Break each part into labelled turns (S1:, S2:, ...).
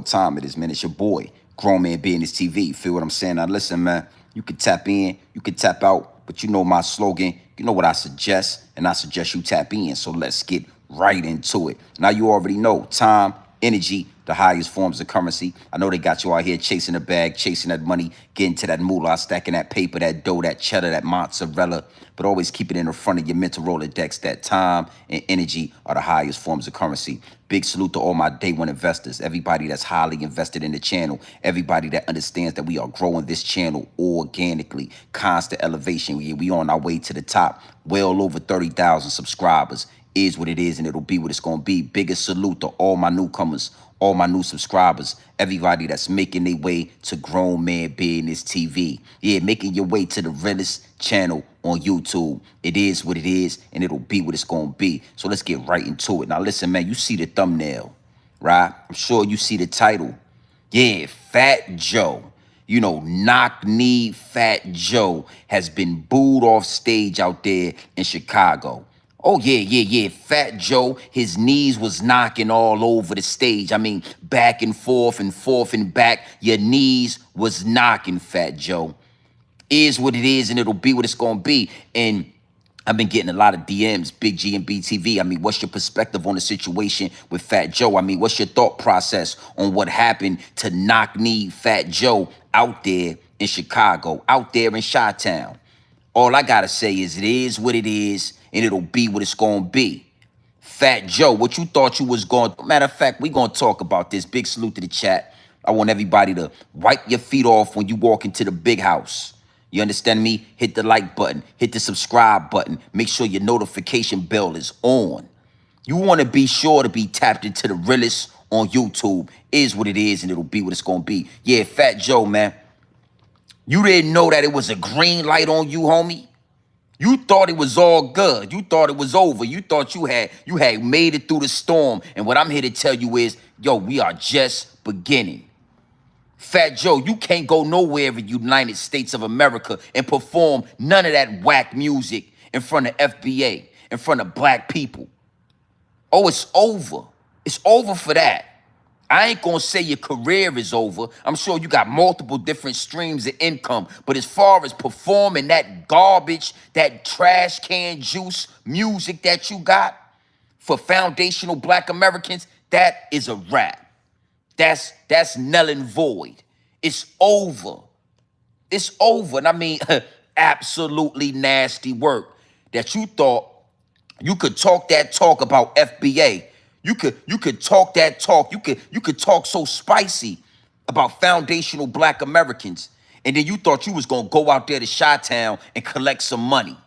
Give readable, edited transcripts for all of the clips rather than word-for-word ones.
S1: time it is, man. It's your boy, Grown Man Business TV. Feel what I'm saying? Now, listen, man. You can tap in, you can tap out, but you know my slogan. You know what I suggest, and I suggest you tap in. So let's get right into it. Now, you already know time, energy, the highest forms of currency. I know they got you out here chasing the bag, chasing that money, getting to that moolah, stacking that paper, that dough, that cheddar, that mozzarella, but always keep it in the front of your mental Rolodex that time and energy are the highest forms of currency. Big salute to all my day one investors, everybody that's highly invested in the channel, everybody that understands that we are growing this channel organically, constant elevation. We on our way to the top, well over 30,000 subscribers. Is what it is, and it'll be what it's going to be. Biggest salute to all my newcomers, all my new subscribers, everybody that's making their way to Grown Man Business TV. Yeah, making your way to the Realest channel on YouTube. It is what it is, and it'll be what it's going to be. So let's get right into it. Now, listen, man, you see the thumbnail, right? I'm sure you see the title. Yeah, Fat Joe. You know, knock-knee Fat Joe has been booed off stage out there in Chicago. Oh, yeah. Fat Joe, his knees was knocking all over the stage. I mean, back and forth and back. Your knees was knocking, Fat Joe. Is what it is, and it'll be what it's going to be. And I've been getting a lot of DMs, Big G and BTV. I mean, what's your perspective on the situation with Fat Joe? I mean, what's your thought process on what happened to knock-knee Fat Joe out there in Chicago, out there in Chi-Town? All I got to say is what it is, and it'll be what it's going to be. Fat Joe, what you thought you was going to... Matter of fact, we going to talk about this. Big salute to the chat. I want everybody to wipe your feet off when you walk into the big house. You understand me? Hit the like button. Hit the subscribe button. Make sure your notification bell is on. You want to be sure to be tapped into the Realest on YouTube. Is what it is, and it'll be what it's going to be. Yeah, Fat Joe, man. You didn't know that it was a green light on you, homie? You thought it was all good. You thought it was over. You thought you had made it through the storm. And what I'm here to tell you is, yo, we are just beginning. Fat Joe, you can't go nowhere in the United States of America and perform none of that whack music in front of FBA, in front of black people. Oh, it's over. It's over for that. I ain't gonna say your career is over. I'm sure you got multiple different streams of income. But as far as performing that garbage, that trash can juice music that you got for foundational black Americans, that is a wrap. That's null and void. It's over. It's over. And I mean, absolutely nasty work that you thought you could talk that talk about FBA. You could talk that talk. You could talk so spicy about foundational black Americans. And then you thought you was gonna go out there to Chi-Town and collect some money.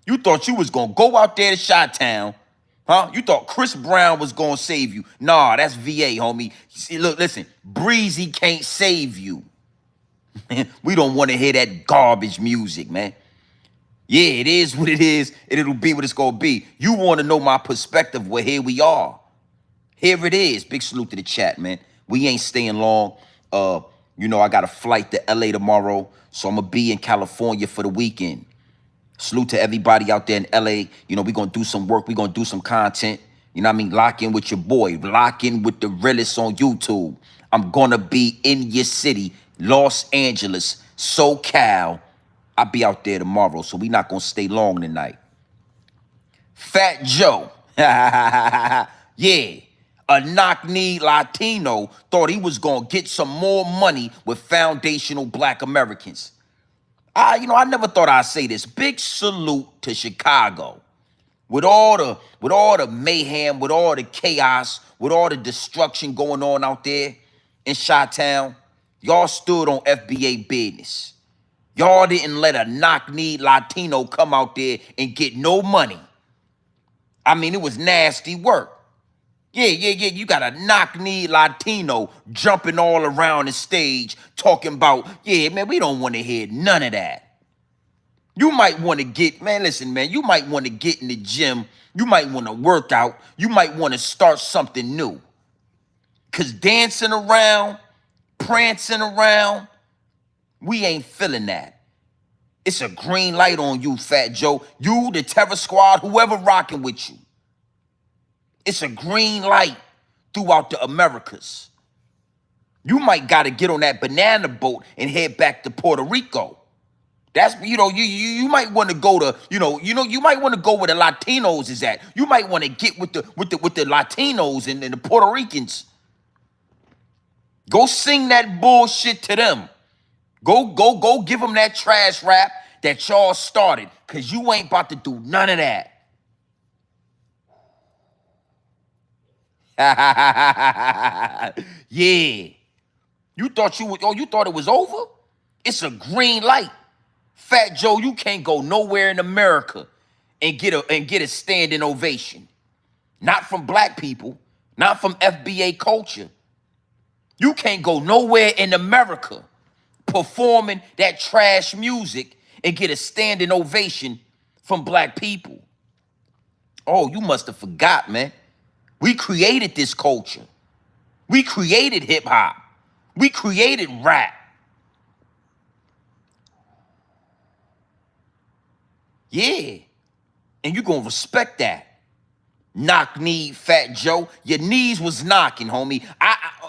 S1: You thought you was gonna go out there to Chi-Town, huh? You thought Chris Brown was gonna save you. Nah, that's VA, homie. See, look, listen, Breezy can't save you. We don't want to hear that garbage music, man. Yeah, it is what it is, and it'll be what it's gonna be. You want to know my perspective? Well, here we are. Here it is. Big salute to the chat, man. We ain't staying long. You know, I got a flight to LA tomorrow, so I'm gonna be in California for the weekend. Salute to everybody out there in LA. You know, we're gonna do some work, we're gonna do some content. You know what I mean? Lock in with your boy, lock in with the Realest on YouTube. I'm gonna be in your city, Los Angeles, SoCal. I'll be out there tomorrow, so we're not gonna stay long tonight. Fat Joe. Yeah. A knock-knee Latino thought he was going to get some more money with foundational black Americans. I never thought I'd say this. Big salute to Chicago. With all the mayhem, with all the chaos, with all the destruction going on out there in Chi-Town, y'all stood on FBA business. Y'all didn't let a knock-knee Latino come out there and get no money. I mean, it was nasty work. Yeah. You got a knock-knee Latino jumping all around the stage talking about, yeah, man, we don't want to hear none of that. You might want to get, man, listen, man, you might want to get in the gym. You might want to work out. You might want to start something new. Because dancing around, prancing around, we ain't feeling that. It's a green light on you, Fat Joe. You, the Terror Squad, whoever rocking with you. It's a green light throughout the Americas. You might got to get on that banana boat and head back to Puerto Rico. That's, you might want to go to, you might want to go where the Latinos is at. You might want to get with the Latinos and the Puerto Ricans. Go sing that bullshit to them. Go give them that trash rap that y'all started, cause you ain't about to do none of that. Yeah. You thought you thought it was over? It's a green light. Fat Joe, you can't go nowhere in America and get a standing ovation. Not from black people, not from FBA culture. You can't go nowhere in America performing that trash music and get a standing ovation from black people. Oh, you must have forgot, man. We created this culture. We created hip hop. We created rap. Yeah. And you gonna respect that. Knock knee, Fat Joe. Your knees was knocking, homie.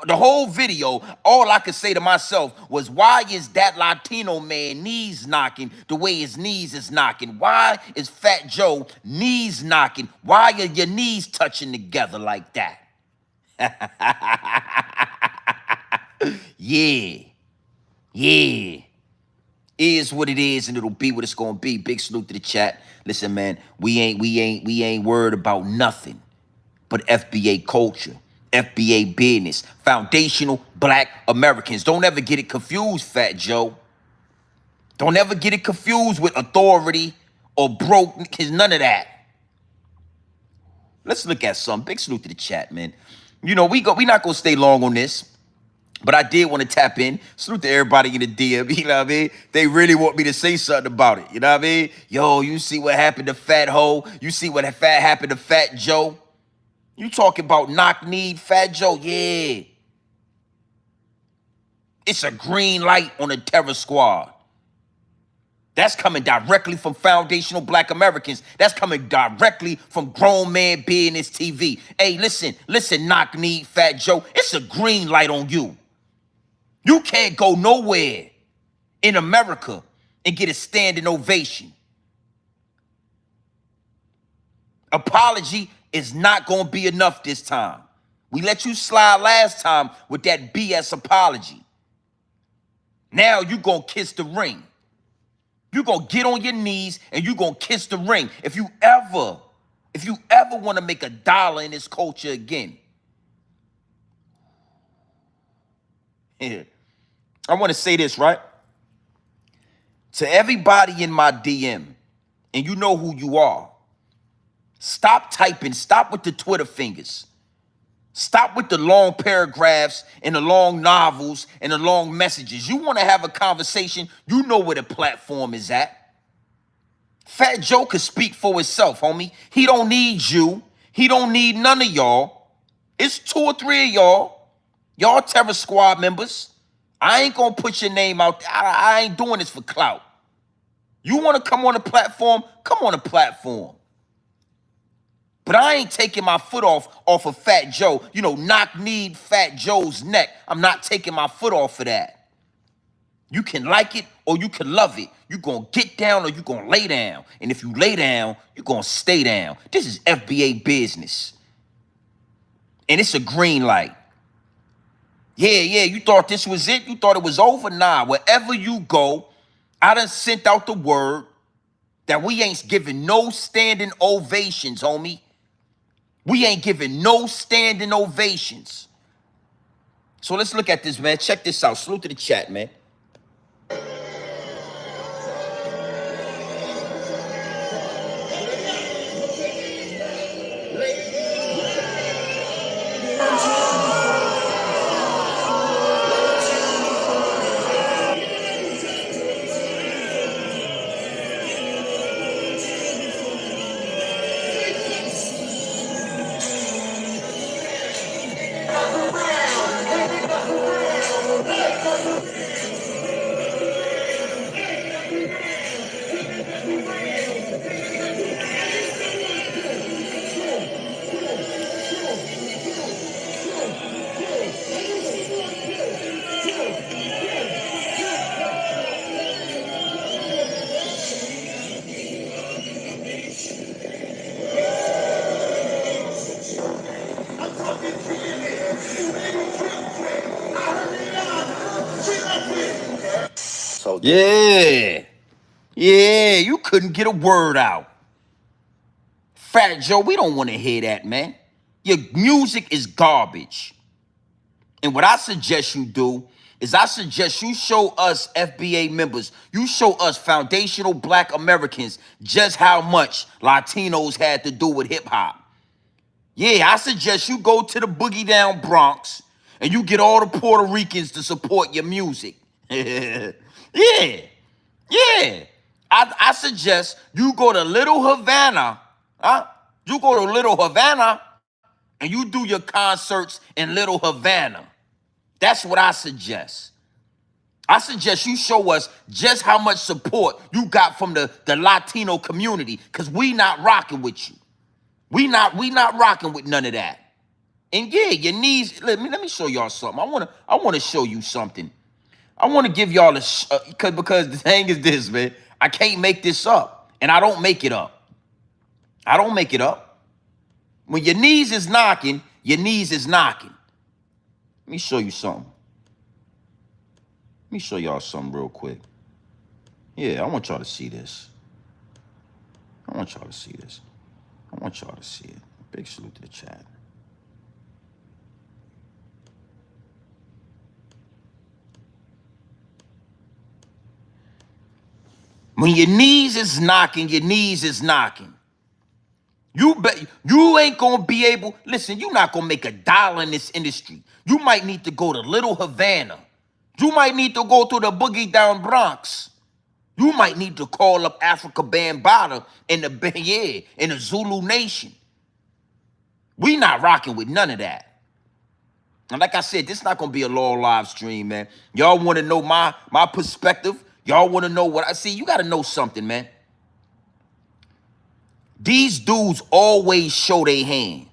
S1: The whole video, all I could say to myself was, why is that Latino man knees knocking the way his knees is knocking? Why is Fat Joe knees knocking? Why are your knees touching together like that? Yeah. Yeah. Is what it is, and it'll be what it's gonna be. Big salute to the chat. Listen, man, we ain't worried about nothing but FBA culture, FBA business, foundational black Americans. Don't ever get it confused, Fat Joe. Don't ever get it confused with authority or broke, cause none of that. Let's look at some. Big salute to the chat, man. We not gonna stay long on this. But I did want to tap in. Salute to everybody in the DM, you know what I mean? They really want me to say something about it, you know what I mean? Yo, you see what happened to Fat Ho? You see what happened to Fat Joe? You talking about knock-kneed Fat Joe? Yeah. It's a green light on the terror squad. That's coming directly from foundational black Americans. That's coming directly from Grown Man Business TV. Hey, listen, knock-kneed Fat Joe. It's a green light on you. You can't go nowhere in America and get a standing ovation. Apology is not going to be enough this time. We let you slide last time with that BS apology. Now you going to kiss the ring. You going to get on your knees and you going to kiss the ring. If you ever want to make $1 in this culture again, I want to say this, right? To everybody in my DM, and you know who you are, stop typing. Stop with the Twitter fingers. Stop with the long paragraphs and the long novels and the long messages. You want to have a conversation, you know where the platform is at. Fat Joe could speak for himself, homie. He don't need you. He don't need none of y'all. It's 2 or 3 of y'all. Y'all Terror Squad members. I ain't gonna put your name out there. I ain't doing this for clout. You want to come on the platform? Come on the platform. But I ain't taking my foot off of Fat Joe. Knock-kneed Fat Joe's neck. I'm not taking my foot off of that. You can like it or you can love it. You gonna get down or you gonna lay down. And if you lay down, you gonna stay down. This is FBA business. And it's a green light. Yeah, you thought this was it? You thought it was over? Nah, wherever you go, I done sent out the word that we ain't giving no standing ovations, homie. We ain't giving no standing ovations. So let's look at this, man. Check this out. Salute to the chat, man. Yeah. Yeah, you couldn't get a word out. Fat Joe, we don't want to hear that, man. Your music is garbage. And what I suggest you do is I suggest you show us FBA members, you show us foundational black Americans just how much Latinos had to do with hip hop. Yeah, I suggest you go to the Boogie Down Bronx and you get all the Puerto Ricans to support your music. Yeah, yeah. I suggest you go to Little Havana, huh? You go to Little Havana and you do your concerts in Little Havana. That's what I suggest. I suggest you show us just how much support you got from the Latino community, because we not rocking with you. We not rocking with none of that. And yeah, your knees. Let me show y'all something. I wanna show you something. I want to give y'all a because the thing is this, man. I can't make this up, and I don't make it up. I don't make it up. When your knees is knocking, your knees is knocking. Let me show you something. Let me show y'all something real quick. Yeah, I want y'all to see this. I want y'all to see this. I want y'all to see it. Big salute to the chat. When your knees is knocking, your knees is knocking. You ain't gonna be able, listen, you're not gonna make $1 in this industry. You might need to go to Little Havana. You might need to go to the Boogie Down Bronx. You might need to call up Africa Bambaataa in the Zulu Nation. We not rocking with none of that. And like I said, this is not gonna be a long live stream, man. Y'all wanna know my perspective? Y'all wanna know what I see? You gotta know something, man. These dudes always show their hand.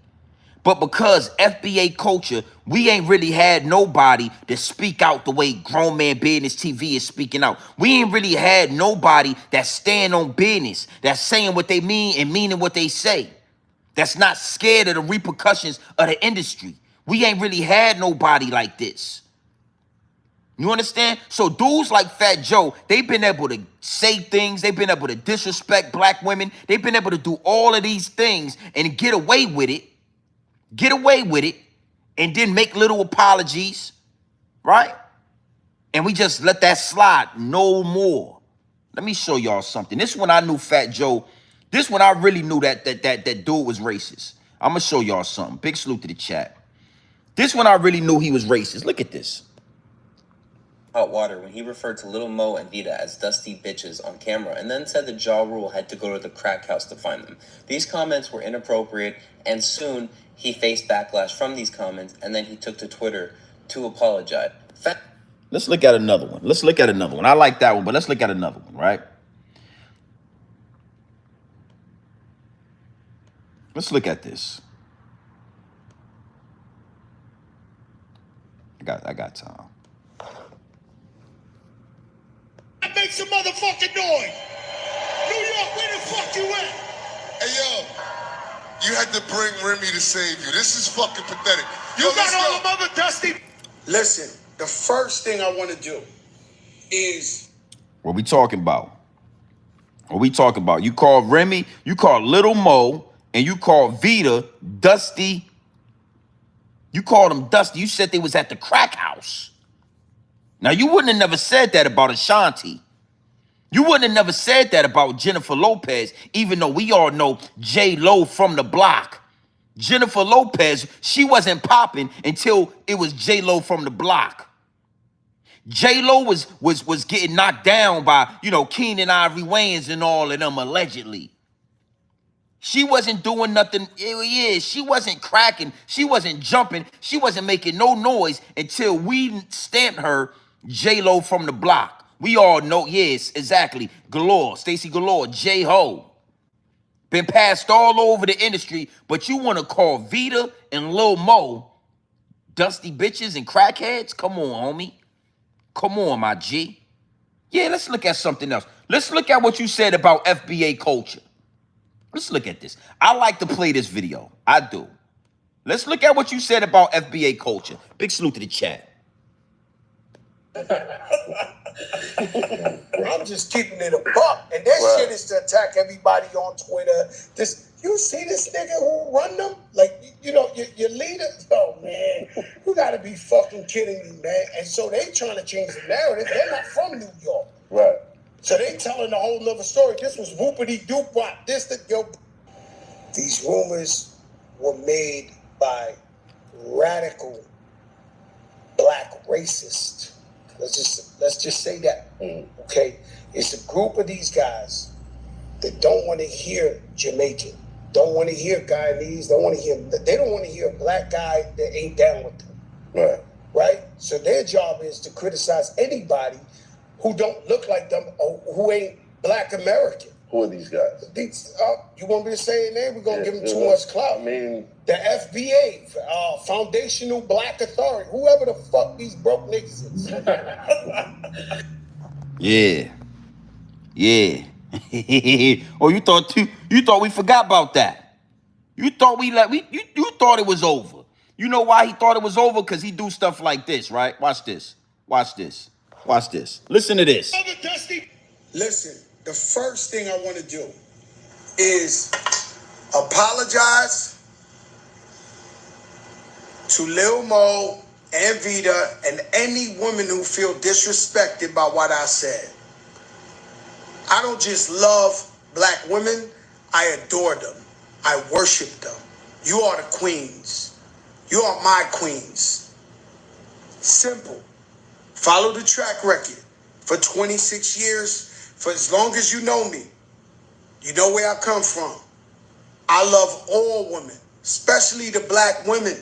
S1: But because FBA culture, we ain't really had nobody to speak out the way Grown Man Business TV is speaking out. We ain't really had nobody that stand on business, that's saying what they mean and meaning what they say, that's not scared of the repercussions of the industry. We ain't really had nobody like this. You understand? So dudes like Fat Joe, they've been able to say things, they've been able to disrespect black women, they've been able to do all of these things and get away with it. Get away with it, and then make little apologies, right? And we just let that slide no more. Let me show y'all something. This one I knew Fat Joe. This one I really knew that dude was racist. I'm gonna show y'all something. Big salute to the chat. This one I really knew he was racist. Look at this.
S2: Hot water when he referred to Little Mo and Vita as dusty bitches on camera, and then said that Ja Rule had to go to the crack house to find them. These comments were inappropriate, and soon he faced backlash from these comments, and then he took to Twitter to apologize.
S1: Let's look at another one. Let's look at another one. I like that one, but let's look at another one, right? Let's look at this. I got time.
S3: Make some motherfucking noise. New York, where the fuck you at? Hey, yo, you had to bring Remy to save you. This is fucking pathetic. You got all the mother dusty. Listen, the first thing I want to do is...
S1: What we talking about? What we talking about? You call Remy, you call Little Mo, and you call Vita Dusty. You called them Dusty. You said they was at the crack house. Now, you wouldn't have never said that about Ashanti. You wouldn't have never said that about Jennifer Lopez, even though we all know J-Lo from the block. Jennifer Lopez, she wasn't popping until it was J-Lo from the block. J-Lo was getting knocked down by, Keenan Ivory Wayans and all of them, allegedly. She wasn't doing nothing. Yeah, she wasn't cracking. She wasn't jumping. She wasn't making no noise until we stamped her J-Lo from the block. We all know, yes, exactly. Galore, Stacey Galore, J-Ho. Been passed all over the industry, but you want to call Vita and Lil Mo dusty bitches and crackheads? Come on, homie. Come on, my G. Yeah, let's look at something else. Let's look at what you said about FBA culture. Let's look at this. I like to play this video. I do. Let's look at what you said about FBA culture. Big salute to the chat.
S3: I'm just keeping it a buck. And that shit is to attack everybody on Twitter. You see this nigga who run them? Like, you know, your leader? Oh, man, you gotta be fucking kidding me, man. And so they trying to change the narrative. They're not from New York. Right. So they telling a whole nother story. This was whoopity-doop, what? These rumors were made by radical black racists. Let's just say that. Okay? It's a group of these guys that don't want to hear Jamaican, don't want to hear Guyanese, they don't want to hear a black guy that ain't down with them. Right. Right? So their job is to criticize anybody who don't look like them or who ain't black American. Who are these guys? You want me to say it there? We're going to give them too much clout. I mean, the FBA, Foundational Black Authority, whoever the fuck these broke niggas is.
S1: Yeah. Oh, you thought we forgot about that. You thought you thought it was over. You know why he thought it was over? Because he do stuff like this, right? Watch this. Listen to this.
S3: Listen, the first thing I want to do is apologize to Lil Mo and Vita and any women who feel disrespected by what I said. I don't just love black women, I adore them. I worship them. You are the queens. You are my queens. Simple. Follow the track record. For 26 years, for as long as you know me, you know where I come from. I love all women, especially the black women.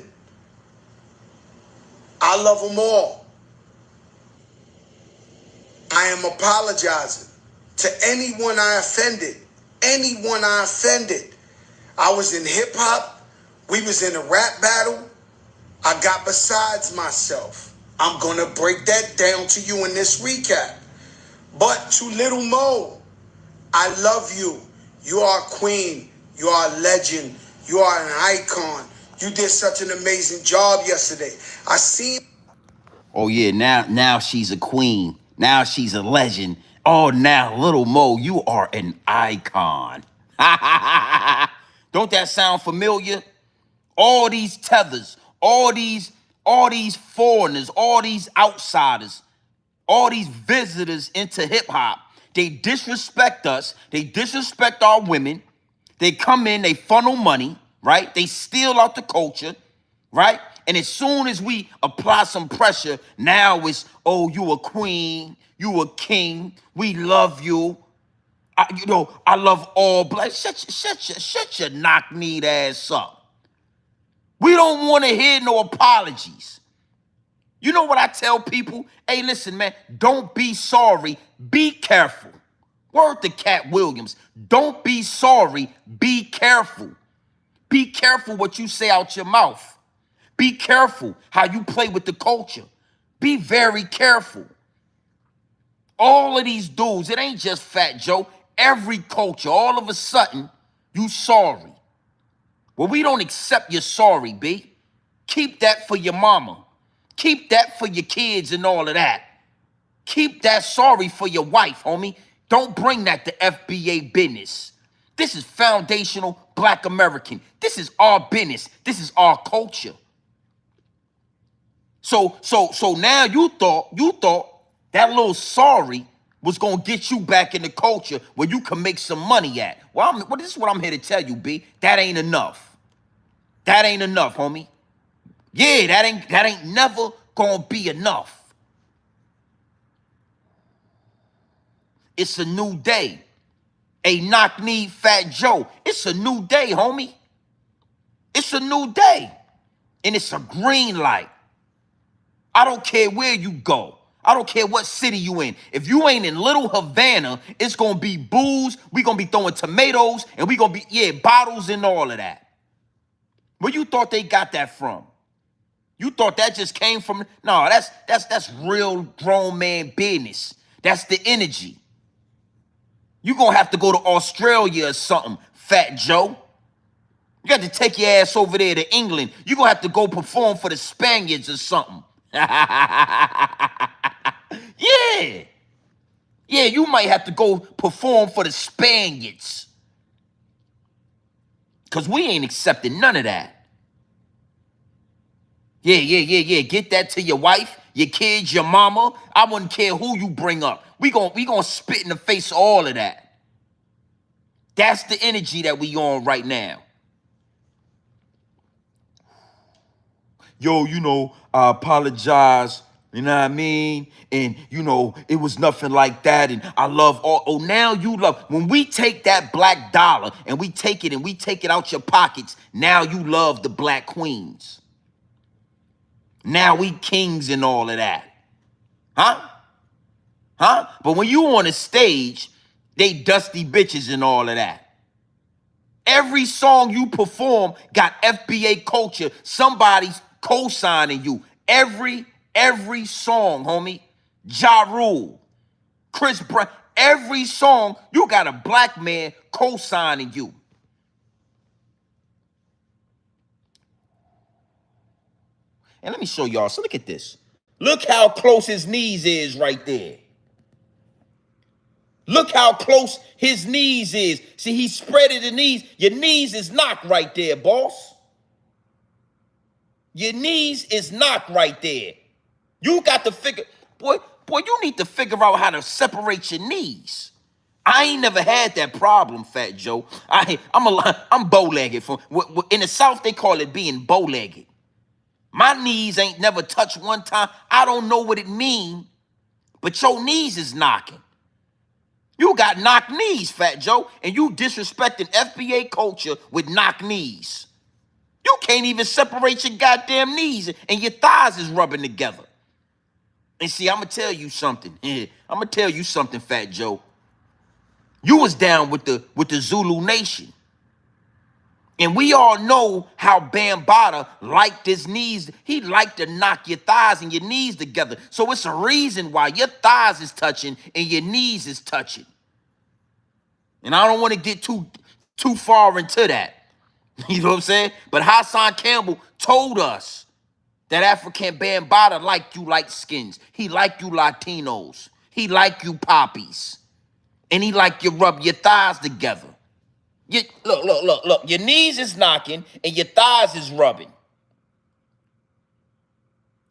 S3: I love them all. I am apologizing to anyone I offended. I was in hip hop. We was in a rap battle. I got besides myself. I'm going to break that down to you in this recap. But to Little Mo, I love you. You are a queen. You are a legend. You are an icon. You did such an amazing job yesterday. I seen.
S1: Oh yeah, now she's a queen. Now she's a legend. Oh, now Little Mo, you are an icon. Don't that sound familiar? All these tethers, all these foreigners, all these outsiders, all these visitors into hip hop, they disrespect us. They disrespect our women. They come in, they funnel money, right? They steal out the culture, right? And as soon as we apply some pressure, now it's, oh, you a queen, you a king, we love you. I love all black. Shut your knock-kneed ass up. We don't want to hear no apologies. You know what I tell people? Hey, listen, man, don't be sorry. Be careful. Word to Cat Williams. Don't be sorry. Be careful. Be careful what you say out your mouth. Be careful how you play with the culture. Be very careful. All of these dudes, it ain't just Fat Joe. Every culture, all of a sudden, you sorry. Well, we don't accept your sorry, B. Keep that for your mama. Keep that for your kids and all of that. Keep that sorry for your wife, homie. Don't bring that to FBA business. This is foundational Black American. This is our business. This is our culture. So now you thought that little sorry was gonna get you back in the culture where you can make some money at. Well, this is what I'm here to tell you, B. That ain't enough. That ain't enough, homie. Yeah, that ain't never gonna be enough. It's a new day. A knock-kneed Fat Joe. It's a new day, homie. It's a new day. And it's a green light. I don't care where you go. I don't care what city you in. If you ain't in Little Havana, it's going to be booze. We going to be throwing tomatoes. And we going to be, bottles and all of that. Where you thought they got that from? You thought that just came from... No, that's real grown man business. That's the energy. You going to have to go to Australia or something, Fat Joe. You got to take your ass over there to England. You going to have to go perform for the Spaniards or something. Yeah. Yeah, you might have to go perform for the Spaniards. Because we ain't accepting none of that. Yeah. Get that to your wife, your kids, your mama. I wouldn't care who you bring up. We gonna spit in the face of all of that. That's the energy that we on right now. Yo, I apologize. You know what I mean? And, it was nothing like that. And I love all. Oh, now you love. When we take that black dollar and we take it out your pockets, now you love the black queens. Now we kings and all of that. Huh? But when you on a stage, they dusty bitches and all of that. Every song you perform got FBA culture. Somebody's co-signing you. Every song, homie. Ja Rule, Chris Brown. Every song, you got a black man co-signing you. And let me show y'all. So look at this. Look how close his knees is right there. Look how close his knees is. See, he spreaded the knees. Your knees is knocked right there, boss. Your knees is knocked right there. You got to figure, boy, you need to figure out how to separate your knees. I ain't never had that problem, Fat Joe. I'm bow-legged. In the South, they call it being bow-legged. My knees ain't never touched one time. I don't know what it mean, but your knees is knocking. You got knock knees, Fat Joe, and you disrespecting FBA culture with knock knees. You can't even separate your goddamn knees, and your thighs is rubbing together. And see, I'm going to tell you something. I'm going to tell you something, Fat Joe. You was down with the Zulu Nation. And we all know how Bambaataa liked his knees. He liked to knock your thighs and your knees together. So it's a reason why your thighs is touching and your knees is touching. And I don't want to get too far into that. You know what I'm saying? But Hassan Campbell told us that African Bambaataa like you light skins. He like you Latinos. He like you poppies. And he like you rub your thighs together. Look. Your knees is knocking and your thighs is rubbing.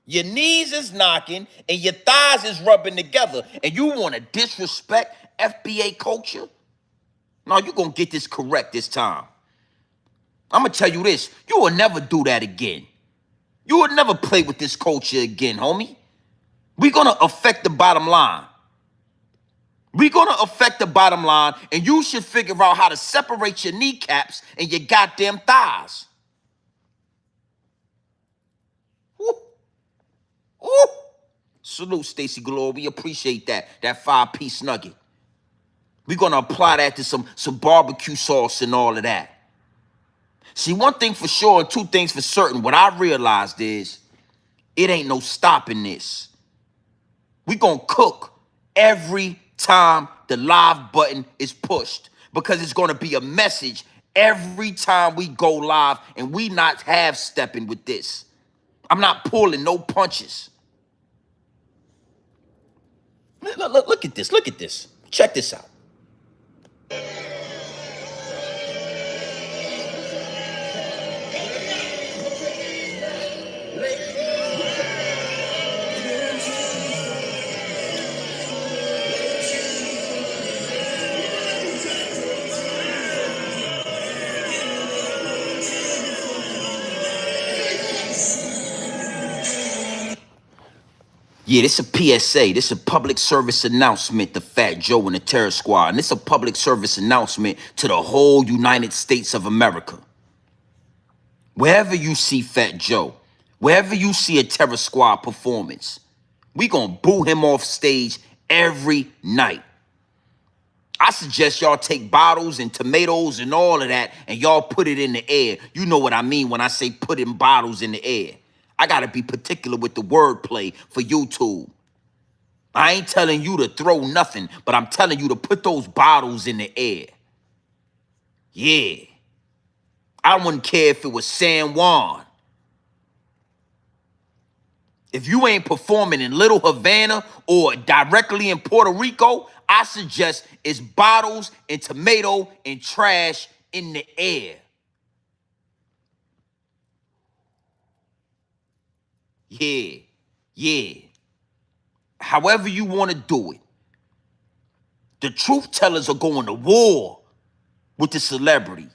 S1: Your knees is knocking and your thighs is rubbing together. And you want to disrespect FBA culture? No, you're going to get this correct this time. I'm going to tell you this. You will never do that again. You will never play with this culture again, homie. We're going to affect the bottom line. We're going to affect the bottom line, and you should figure out how to separate your kneecaps and your goddamn thighs. Woo. Woo. Salute, Stacy Galore. We appreciate that 5-piece nugget. We're going to apply that to some barbecue sauce and all of that. See, one thing for sure and two things for certain, what I realized is it ain't no stopping this. We're going to cook every time the live button is pushed because it's going to be a message every time we go live, and we not half-stepping with this. I'm not pulling no punches. Look at this. Look at this. Check this out. Yeah, this a PSA. This a public service announcement to Fat Joe and the Terror Squad. And this a public service announcement to the whole United States of America. Wherever you see Fat Joe, wherever you see a Terror Squad performance, we gonna boo him off stage every night. I suggest y'all take bottles and tomatoes and all of that and y'all put it in the air. You know what I mean when I say putting bottles in the air. I gotta be particular with the wordplay for YouTube. I ain't telling you to throw nothing, but I'm telling you to put those bottles in the air. Yeah. I wouldn't care if it was San Juan. If you ain't performing in Little Havana or directly in Puerto Rico, I suggest it's bottles and tomato and trash in the air. Yeah, yeah. However you want to do it. The truth tellers are going to war with the celebrity.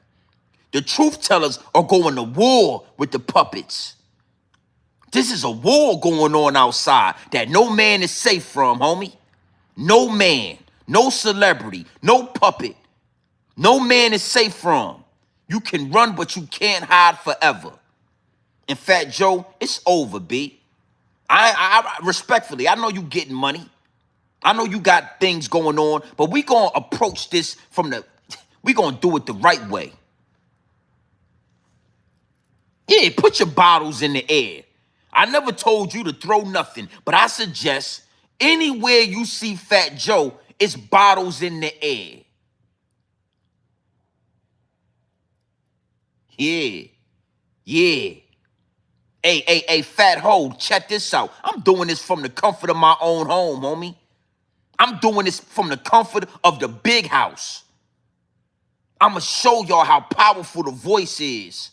S1: The truth tellers are going to war with the puppets. This is a war going on outside that no man is safe from, homie. No man, no celebrity, no puppet. No man is safe from. You can run, but you can't hide forever. And Fat Joe, it's over, B. I respectfully, I know you getting money. I know you got things going on, but we gonna approach this we gonna do it the right way. Yeah, put your bottles in the air. I never told you to throw nothing, but I suggest anywhere you see Fat Joe, it's bottles in the air. Yeah, yeah. Hey, Fat Ho, check this out. I'm doing this from the comfort of my own home, homie. I'm doing this from the comfort of the big house. I'm going to show y'all how powerful the voice is.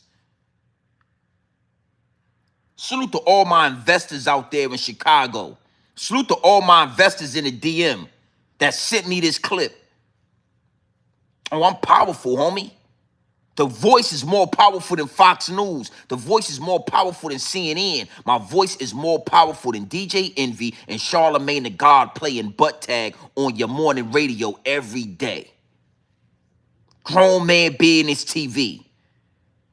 S1: Salute to all my investors out there in Chicago. Salute to all my investors in the DM that sent me this clip. Oh, I'm powerful, homie. The voice is more powerful than Fox News. The voice is more powerful than CNN. My voice is more powerful than DJ Envy and Charlamagne the God playing butt tag on your morning radio every day. Grown man business TV.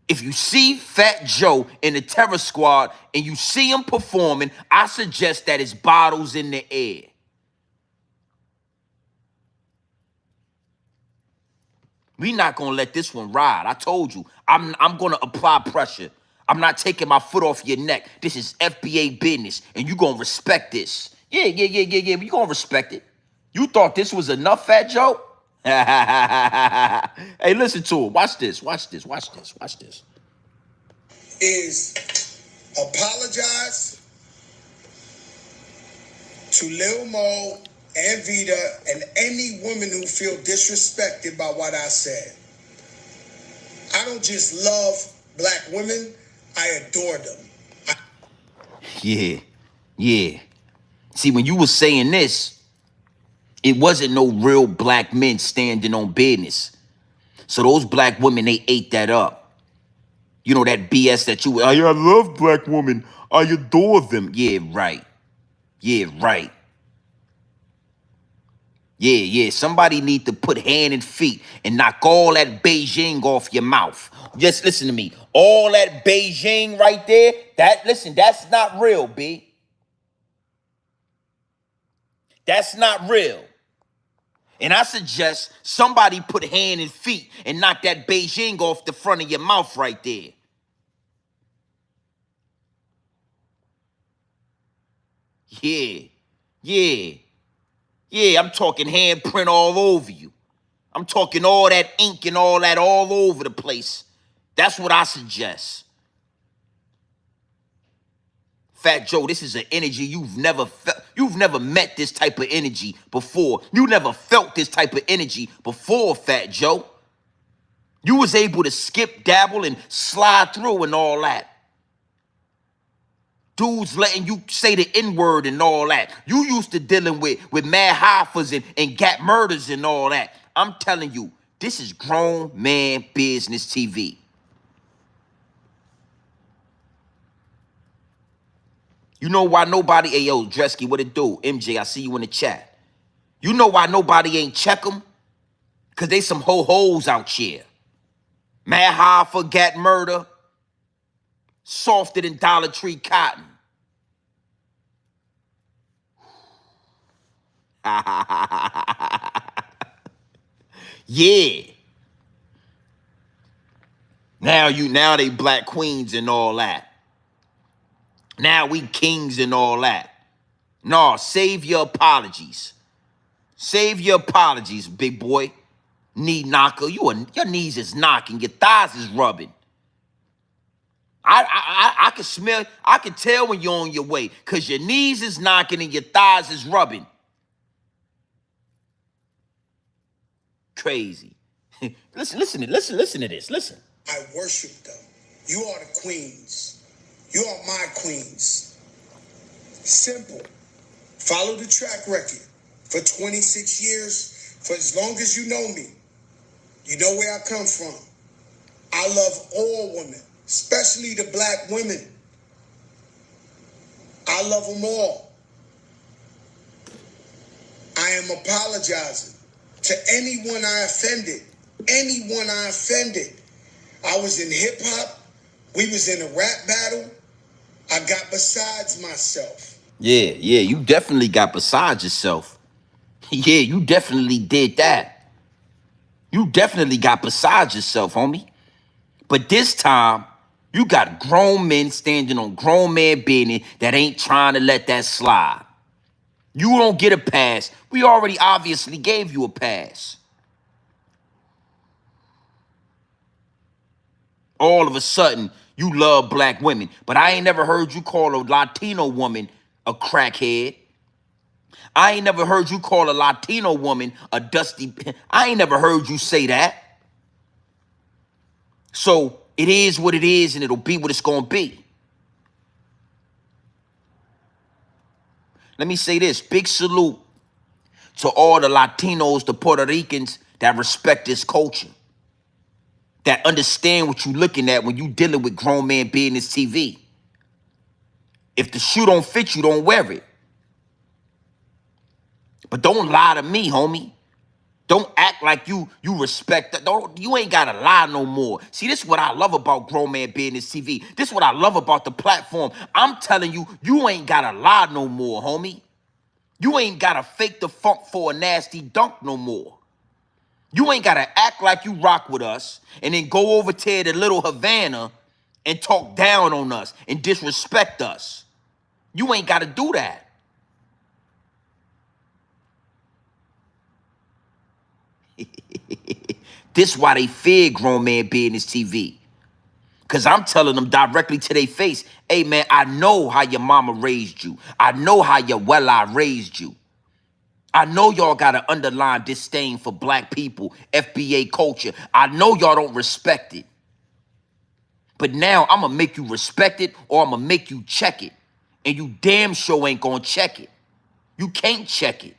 S1: If you see Fat Joe in the Terror Squad and you see him performing, I suggest that it's bottles in the air. We not gonna let this one ride. I told you, I'm gonna apply pressure. I'm not taking my foot off your neck. This is FBA business, and you gonna respect this. Yeah. You gonna respect it. You thought this was enough, Fat Joe? Hey, listen to him. Watch this.
S3: Is apologize to Lil Mo and Vita and any woman who feel disrespected by what I said. I don't just love black women, I adore them.
S1: Yeah. See, when you was saying this, it wasn't no real black men standing on business. So those black women, they ate that up. You know, that BS that I love black women. I adore them. Yeah, right. Yeah. Somebody need to put hand and feet and knock all that Beijing off your mouth. Just listen to me. All that Beijing right there, that's not real, B. That's not real. And I suggest somebody put hand and feet and knock that Beijing off the front of your mouth right there. Yeah, I'm talking handprint all over you. I'm talking all that ink and all that all over the place. That's what I suggest. Fat Joe, this is an energy you've never felt. You've never met this type of energy before. You never felt this type of energy before, Fat Joe. You was able to skip, dabble, and slide through and all that. Dudes letting you say the N-word and all that. You used to dealing with Mad Hoffers and Gap Murders and all that. I'm telling you, this is grown man business TV. You know why nobody, hey, yo, Dresky, what it do? MJ, I see you in the chat. You know why nobody ain't check them? Because they some ho-hos out here. Mad Hoffa, Gat Murder, softer than Dollar Tree cotton. Yeah. Now they black queens and all that. Now we kings and all that. No, save your apologies. Save your apologies, big boy. Knee knocker. Your knees is knocking. Your thighs is rubbing. I can smell, I can tell when you're on your way, because your knees is knocking and your thighs is rubbing. Crazy. Listen to this. Listen.
S3: I worship them. You are the queens. You are my queens. Simple. Follow the track record. For 26 years, for as long as you know me, you know where I come from. I love all women, especially the black women. I love them all. I am apologizing to anyone I offended. Anyone I offended. I was in hip hop. We was in a rap battle. I got besides myself.
S1: Yeah, you definitely got beside yourself. Yeah, you definitely did that. You definitely got beside yourself, homie. But this time, you got grown men standing on grown man business that ain't trying to let that slide. You don't get a pass. We already obviously gave you a pass. All of a sudden, you love black women. But I ain't never heard you call a Latino woman a crackhead. I ain't never heard you call a Latino woman a dusty. I ain't never heard you say that. So it is what it is, and it'll be what it's going to be. Let me say this. Big salute to all the Latinos, the Puerto Ricans that respect this culture, that understand what you're looking at when you dealing with grown man business TV. If the shoe don't fit you, don't wear it. But don't lie to me, homie. Don't act like you respect that. You ain't gotta lie no more. See, this is what I love about Grown Man Business TV. This is what I love about the platform. I'm telling you, you ain't gotta lie no more, homie. You ain't gotta fake the funk for a nasty dunk no more. You ain't gotta act like you rock with us and then go over to the little Havana and talk down on us and disrespect us. You ain't gotta do that. This why they fear Grown Man Business TV. Because I'm telling them directly to their face, hey, man, I know how your mama raised you. I know how your well-I raised you. I know y'all got an underlying disdain for black people, FBA culture. I know y'all don't respect it. But now I'm going to make you respect it, or I'm going to make you check it. And you damn sure ain't going to check it. You can't check it.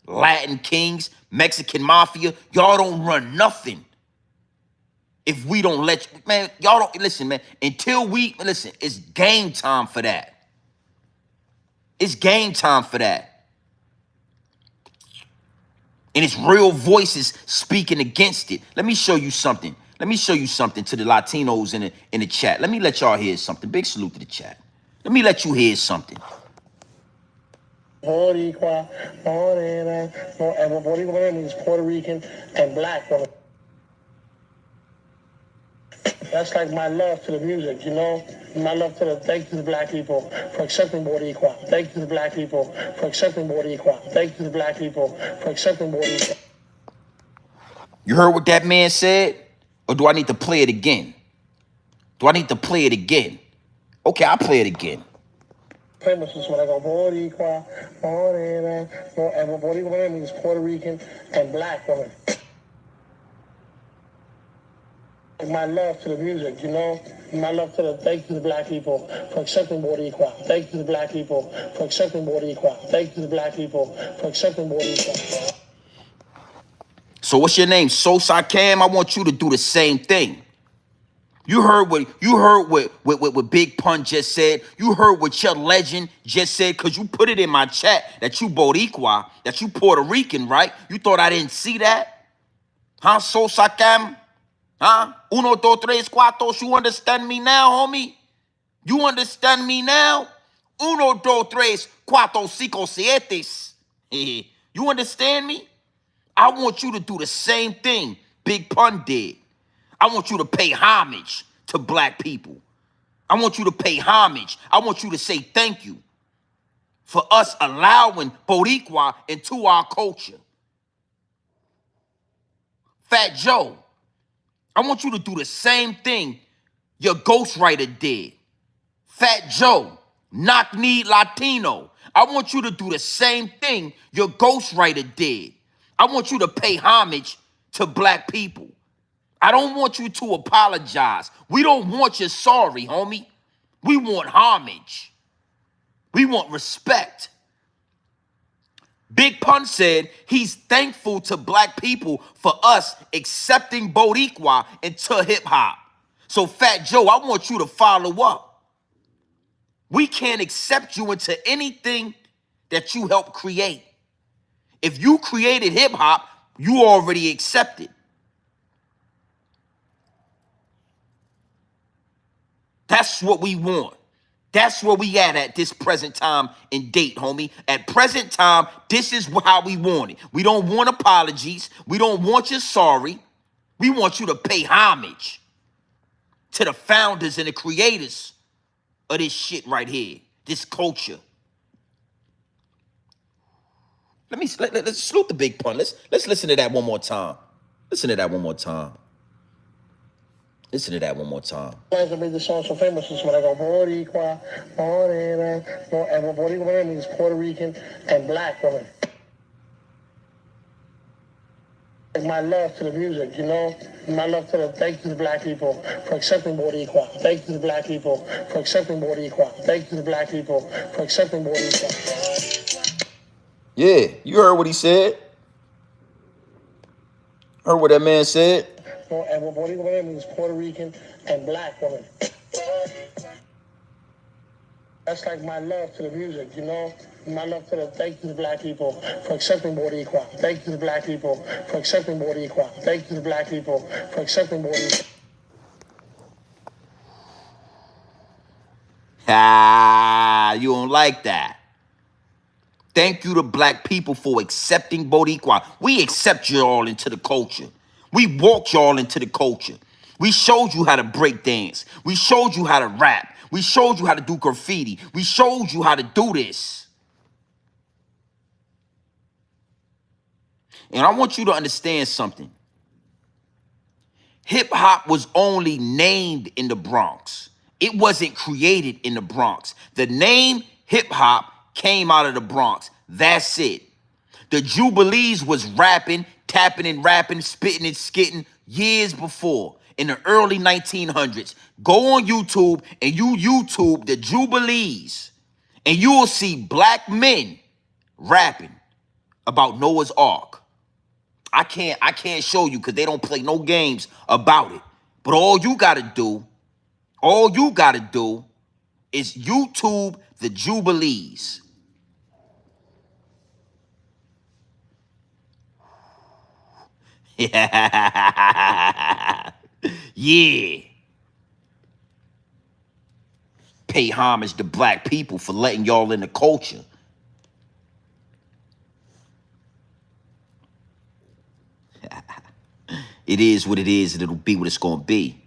S1: Latin kings, Mexican mafia, y'all don't run nothing if we don't let you. Man, y'all don't, listen, man, until we, listen, it's game time for that. It's game time for that. And it's real voices speaking against it. Let me show you something. Let me show you something to the Latinos in the chat. Let me let y'all hear something. Big salute to the chat. Let me let you hear something.
S4: Boricua, Morena, and Boricua means Puerto Rican and black woman. That's like my love to the music, you know? My love to thank you to the black people for accepting Boricua. Thank you to the black people for accepting Boricua. Thank you to the black people for accepting Boricua.
S1: You heard what that man said? Or do I need to play it again? Do I need to play it again? Okay, I'll play it again.
S4: Famous is when I go Boricua, Morena, and Boricua means Puerto Rican and black woman. My love to the music, you know? My love to thank you to the black people for accepting Boricua. Thank you to the black people for accepting Boricua. Thank you to the black people for accepting Boricua.
S1: So what's your name? Sosa Cam? I want you to do the same thing. You heard what Big Pun just said. You heard what your legend just said, because you put it in my chat that you Boricua, that you Puerto Rican, right? You thought I didn't see that? Huh, Sosa Cam? Huh? Uno, dos, tres, cuatro. You understand me now, homie? You understand me now? Uno, dos, tres, cuatro, cinco, siete. You understand me? I want you to do the same thing Big Pun did. I want you to pay homage to black people. I want you to pay homage. I want you to say thank you for us allowing Boricua into our culture. Fat Joe, I want you to do the same thing your ghostwriter did. Fat Joe, Knock Knee Latino. I want you to do the same thing your ghostwriter did. I want you to pay homage to black people. I don't want you to apologize. We don't want your sorry, homie. We want homage. We want respect. Big Pun said he's thankful to black people for us accepting Boricua into hip hop. So Fat Joe, I want you to follow up. We can't accept you into anything that you helped create. If you created hip hop, you already accepted. That's what we want. That's where we at this present time and date, homie. At present time, this is how we want it. We don't want apologies. We don't want you sorry. We want you to pay homage to the founders and the creators of this shit right here, this culture. Let's salute the Big Pun. Let's listen to that one more time. Listen to that one more time. Listen to that one more time.
S4: Why I made the song so famous is when I go Boricua, Morena, and Boricua means Puerto Rican and black woman. My love to the music, you know, my love to the, thank you to the black people for accepting Boricua. Thank you to the black people for accepting Boricua. Thank you to the black people for accepting Boricua.
S1: Yeah, you heard what he said. Heard what that man said.
S4: And Boricua means Puerto Rican and black woman. That's like my love to the music, you know? My love to the, thank you to the black people for accepting Boricua. Thank you to the black people for accepting Boricua. Thank you to the black people for accepting Boricua.
S1: Ah, you don't like that. Thank you to black people for accepting Boricua. We accept you all into the culture. We walked y'all into the culture. We showed you how to break dance. We showed you how to rap. We showed you how to do graffiti. We showed you how to do this. And I want you to understand something. Hip hop was only named in the Bronx. It wasn't created in the Bronx. The name hip hop came out of the Bronx. That's it. The Jubilees was rapping, tapping and rapping, spitting and skitting years before, in the early 1900s. Go on YouTube and you YouTube the Jubilees, and you will see black men rapping about Noah's Ark. I can't show you because they don't play no games about it. But all you gotta do is YouTube the Jubilees. Yeah. Pay homage to black people for letting y'all in the culture. It is what it is, and it'll be what it's gonna be.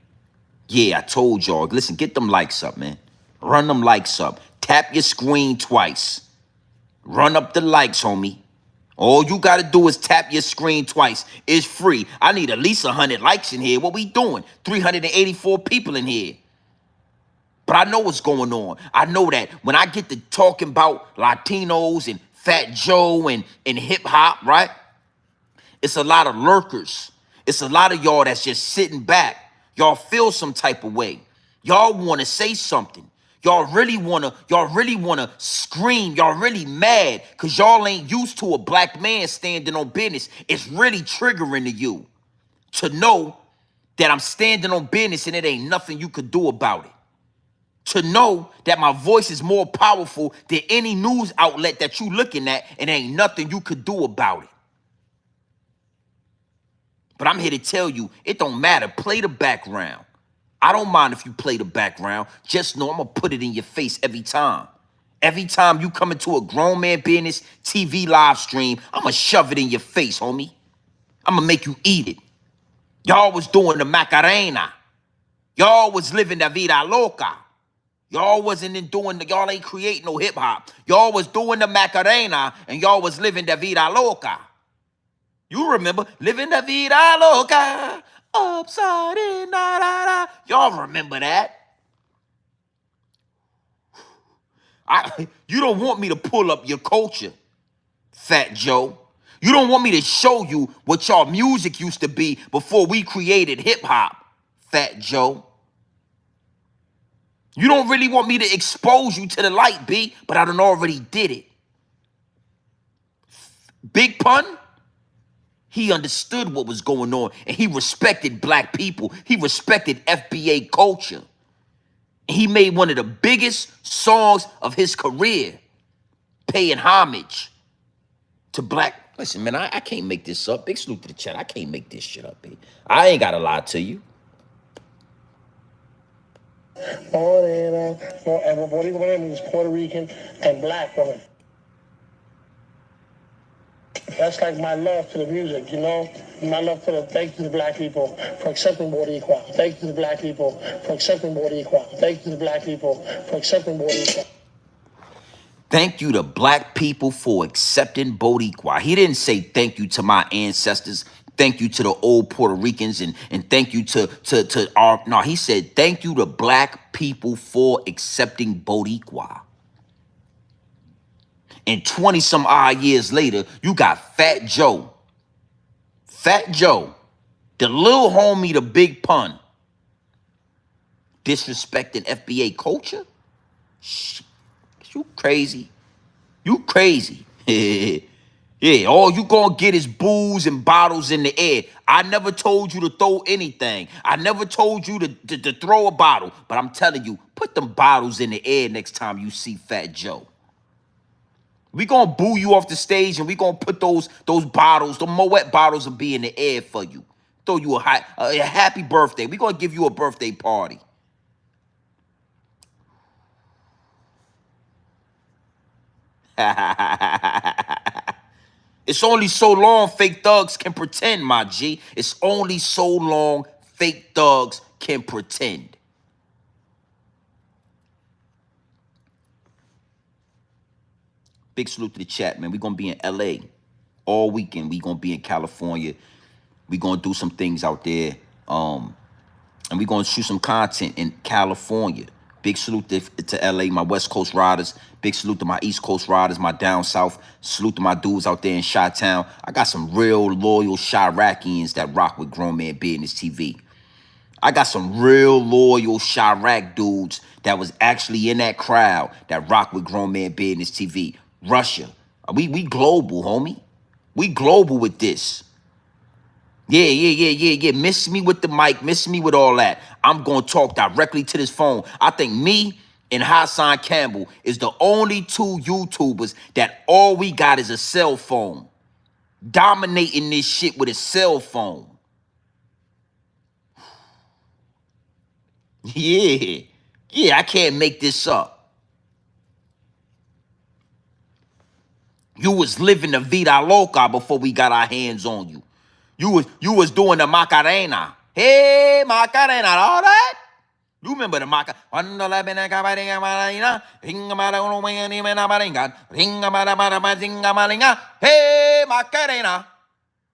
S1: Yeah, I told y'all. Listen, get them likes up, man. Run them likes up. Tap your screen twice. Run up the likes, homie. All you gotta do is tap your screen twice. It's free. I need at least 100 likes in here. What we doing? 384 people in here. But I know what's going on. I know that when I get to talking about Latinos and Fat Joe and hip hop, right? It's a lot of lurkers. It's a lot of y'all that's just sitting back. Y'all feel some type of way. Y'all want to say something. Y'all really wanna scream. Y'all really mad because y'all ain't used to a black man standing on business. It's really triggering to you to know that I'm standing on business and it ain't nothing you could do about it. To know that my voice is more powerful than any news outlet that you looking at and ain't nothing you could do about it. But I'm here to tell you, it don't matter. Play the background. I don't mind if you play the background. Just know I'm going to put it in your face every time. Every time you come into a grown man business TV live stream, I'm going to shove it in your face, homie. I'm going to make you eat it. Y'all was doing the Macarena. Y'all was living the vida loca. Y'all wasn't y'all ain't creating no hip hop. Y'all was doing the Macarena and y'all was living the vida loca. You remember, living the vida loca. Upside in, da da da. Y'all remember that? You don't want me to pull up your culture, Fat Joe. You don't want me to show you what y'all music used to be before we created hip hop, Fat Joe. You don't really want me to expose you to the light, B, but I done already did it. Big Pun, he understood what was going on, and he respected black people. He respected FBA culture. He made one of the biggest songs of his career, paying homage to black. Listen, man, I can't make this up. Big salute to the chat. I can't make this shit up, B. I ain't gotta lie to you.
S4: Morena, forever. Boricua means Puerto Rican and black woman. That's like my love to the music, you know? My love to the, thank you to the black people for accepting Boricua. Thank you to the black people for accepting Boricua. Thank you to the black people for accepting Boricua.
S1: Thank you to black people for accepting Boricua. He didn't say thank you to my ancestors. Thank you to the old Puerto Ricans and thank you to our, no, he said thank you to black people for accepting Boricua. And 20 some odd years later, you got Fat Joe. Fat Joe, the little homie, the Big Pun, disrespecting FBA culture? Shit, you crazy. You crazy. Yeah, all you gonna get is booze and bottles in the air. I never told you to throw anything. I never told you to throw a bottle. But I'm telling you, put them bottles in the air next time you see Fat Joe. We gonna boo you off the stage and we gonna put those bottles, the Moet bottles will be in the air for you. Throw you a happy birthday. We gonna give you a birthday party. It's only so long fake thugs can pretend, my G. It's only so long fake thugs can pretend. Big salute to the chat, man. We're going to be in LA all weekend. We're going to be in California. We're going to do some things out there. And we're going to shoot some content in California. Big salute to LA, my West Coast riders. Big salute to my East Coast riders, my down south. Salute to my dudes out there in Chi-Town. I got some real loyal Chiracians that rock with Grown Man Business TV. I got some real loyal Chirac dudes that was actually in that crowd that rock with Grown Man Business TV. Russia. We global, homie. We global with this. Yeah. Miss me with the mic. Miss me with all that. I'm going to talk directly to this phone. I think me and Hassan Campbell is the only two YouTubers that all we got is a cell phone. Dominating this shit with a cell phone. Yeah, I can't make this up. You was living the vida loca before we got our hands on you. You was doing the Macarena. Hey, Macarena, all right? You remember the Macarena? Hey, Macarena.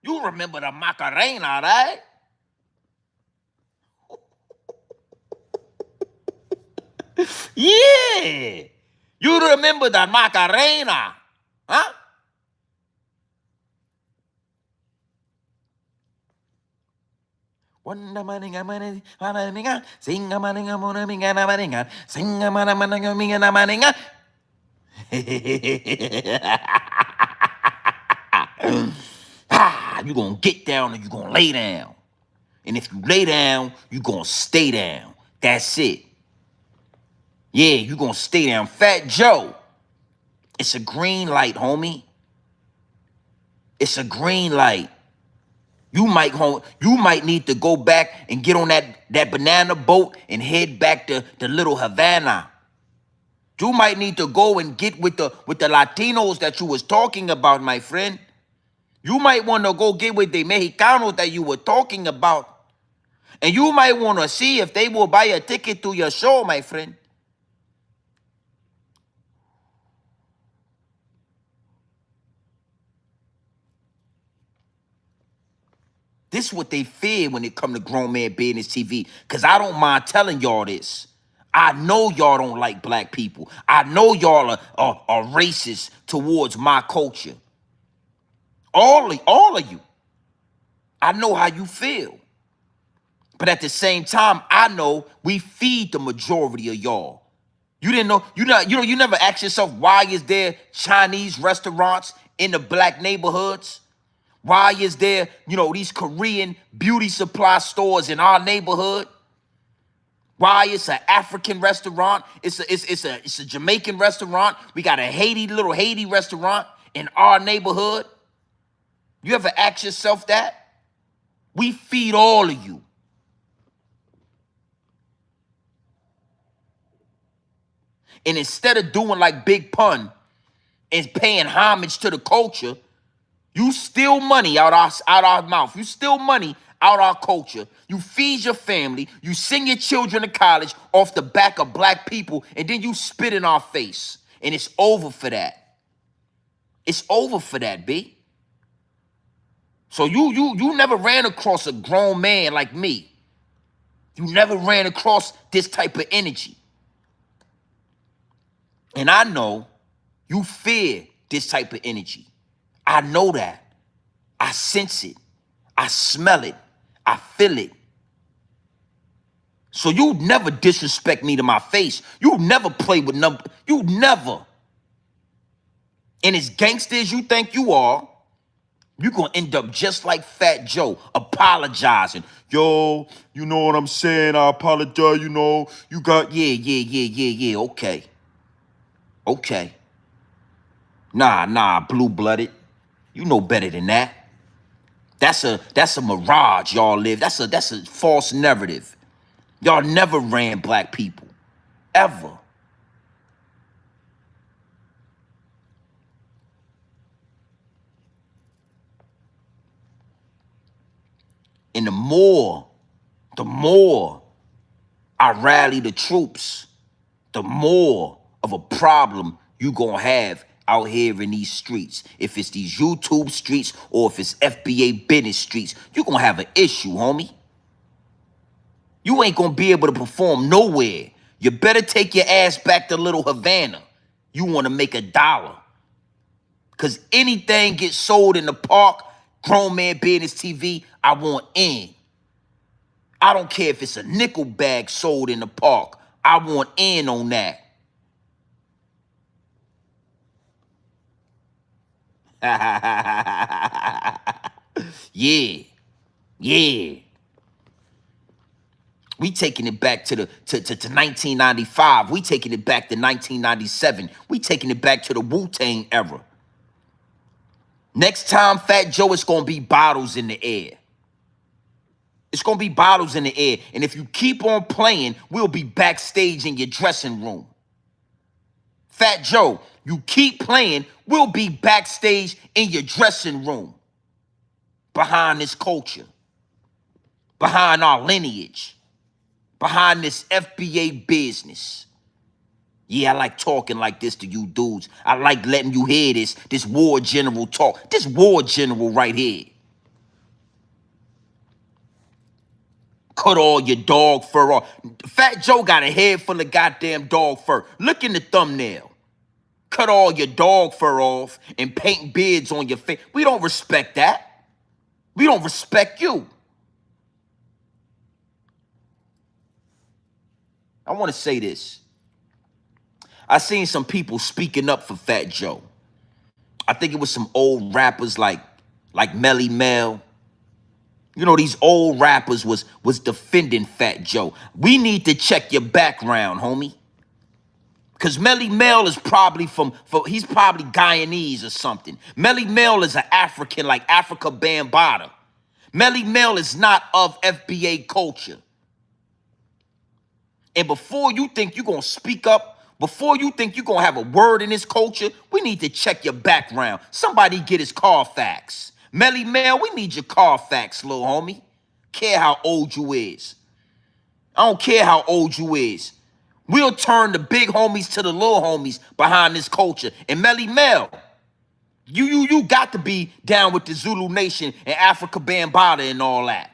S1: You remember the Macarena, right? Yeah. You remember the Macarena, huh? You gonna get down and you gonna lay down. And if you lay down, you gonna stay down. That's it. Yeah, you gonna stay down. Fat Joe, it's a green light, homie. It's a green light. You might need to go back and get on that banana boat and head back to Little Havana. You might need to go and get with the Latinos that you was talking about, my friend. You might want to go get with the Mexicanos that you were talking about. And you might want to see if they will buy a ticket to your show, my friend. This what they fear when it come to Grown Man Business TV. Because I don't mind telling y'all this. I know y'all don't like black people. I know y'all are racist towards my culture. All of you. I know how you feel. But at the same time, I know we feed the majority of y'all. You didn't know, you never ask yourself, why is there Chinese restaurants in the black neighborhoods? Why is there, these Korean beauty supply stores in our neighborhood? Why it's an African restaurant? It's a Jamaican restaurant. We got a little Haiti restaurant in our neighborhood. You ever ask yourself that? We feed all of you. And instead of doing like Big Pun and paying homage to the culture, you steal money out our mouth. You steal money out our culture. You feed your family. You send your children to college off the back of black people, and then you spit in our face. And it's over for that. It's over for that, B. So you never ran across a grown man like me. You never ran across this type of energy. And I know you fear this type of energy. I know that. I sense it. I smell it. I feel it. So you never disrespect me to my face. You never play with number. You never. And as gangster as you think you are, you're going to end up just like Fat Joe, apologizing. Yo, you know what I'm saying? I apologize, you got, yeah, okay. Okay. Nah, blue-blooded. You know better than that. That's a mirage y'all live. That's a false narrative. Y'all never ran black people. Ever. And the more I rally the troops, the more of a problem you gonna have out here in these streets. If it's these YouTube streets or if it's FBA business streets, you gonna have an issue, homie. You ain't gonna be able to perform nowhere. You better take your ass back to Little Havana. You wanna make $1. Cause anything gets sold in the park, Grown Man Business TV, I want in. I don't care if it's a nickel bag sold in the park. I want in on that. Yeah. We taking it back to 1995. We taking it back to 1997. We taking it back to the Wu-Tang era. Next time, Fat Joe, it's gonna be bottles in the air. It's gonna be bottles in the air. And if you keep on playing, we'll be backstage in your dressing room. Fat Joe, you keep playing, we'll be backstage in your dressing room. Behind this culture. Behind our lineage. Behind this FBA business. Yeah, I like talking like this to you dudes. I like letting you hear this war general talk. This war general right here. Cut all your dog fur off. Fat Joe got a head full of goddamn dog fur. Look in the thumbnail. Cut all your dog fur off and paint beards on your face. We don't respect that. We don't respect you. I want to say this. I seen some people speaking up for Fat Joe. I think it was some old rappers like Melly Mel. These old rappers was defending Fat Joe. We need to check your background, homie. Because Melly Mel is probably he's probably Guyanese or something. Melly Mel is an African, like Africa Bambaataa. Melly Mel is not of FBA culture. And before you think you're going to speak up, before you think you're going to have a word in this culture, we need to check your background. Somebody get his Carfax. Melly Mel, we need your Carfax, little homie. Care how old you is. I don't care how old you is. We'll turn the big homies to the little homies behind this culture. And Melly Mel, You got to be down with the Zulu Nation and Africa Bambaataa and all that.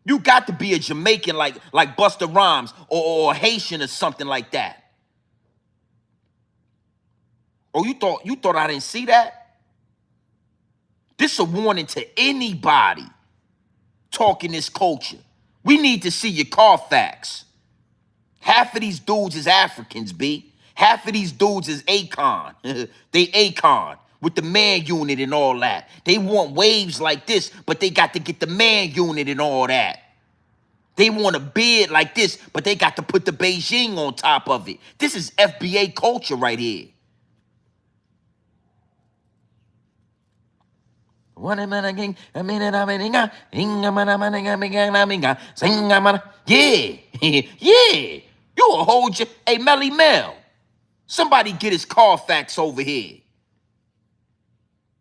S1: You got to be a Jamaican like Busta Rhymes or Haitian or something like that. Oh, you thought I didn't see that? This a warning to anybody talking this culture. We need to see your Carfax. Half of these dudes is Africans, B. Half of these dudes is Akon. They Akon with the man unit and all that. They want waves like this, but they got to get the man unit and all that. They want a beard like this, but they got to put the Beijing on top of it. This is FBA culture right here. Yeah, yeah. You a whole hey, Melly Mel. Somebody get his Carfax over here.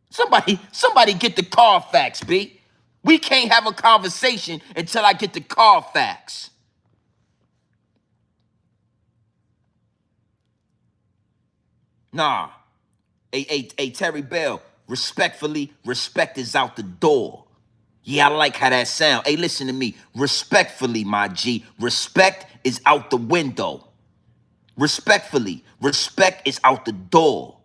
S1: Somebody get the Carfax, B. We can't have a conversation until I get the Carfax. Nah. Hey, Terry Bell, respectfully, respect is out the door. Yeah, I like how that sound. Hey, listen to me. Respectfully, my G, respect is out the window. Respectfully, respect is out the door.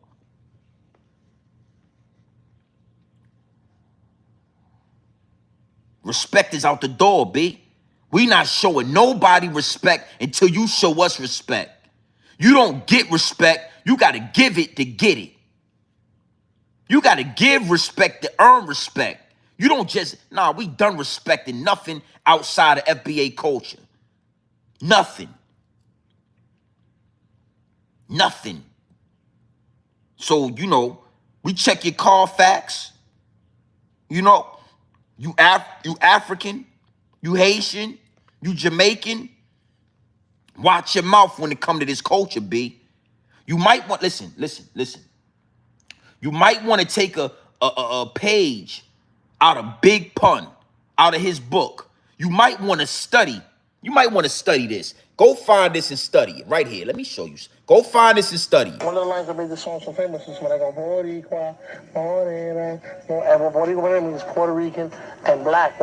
S1: Respect is out the door, B. We not showing nobody respect until you show us respect. You don't get respect, you got to give it to get it. You got to give respect to earn respect. You don't just, nah, we done respecting nothing outside of FBA culture. Nothing. Nothing. So, you know, we check your Carfax. You know, you African, you Haitian, you Jamaican. Watch your mouth when it come to this culture, B. You might want, listen. You might want to take a page out of Big Pun, out of his book. You might want to study. You might want to study this. Go find this and study it right here. Let me show you. Go find this and study it.
S4: One of the lines that made the song so famous is when I go Boricua, Boricua means Puerto Rican and black.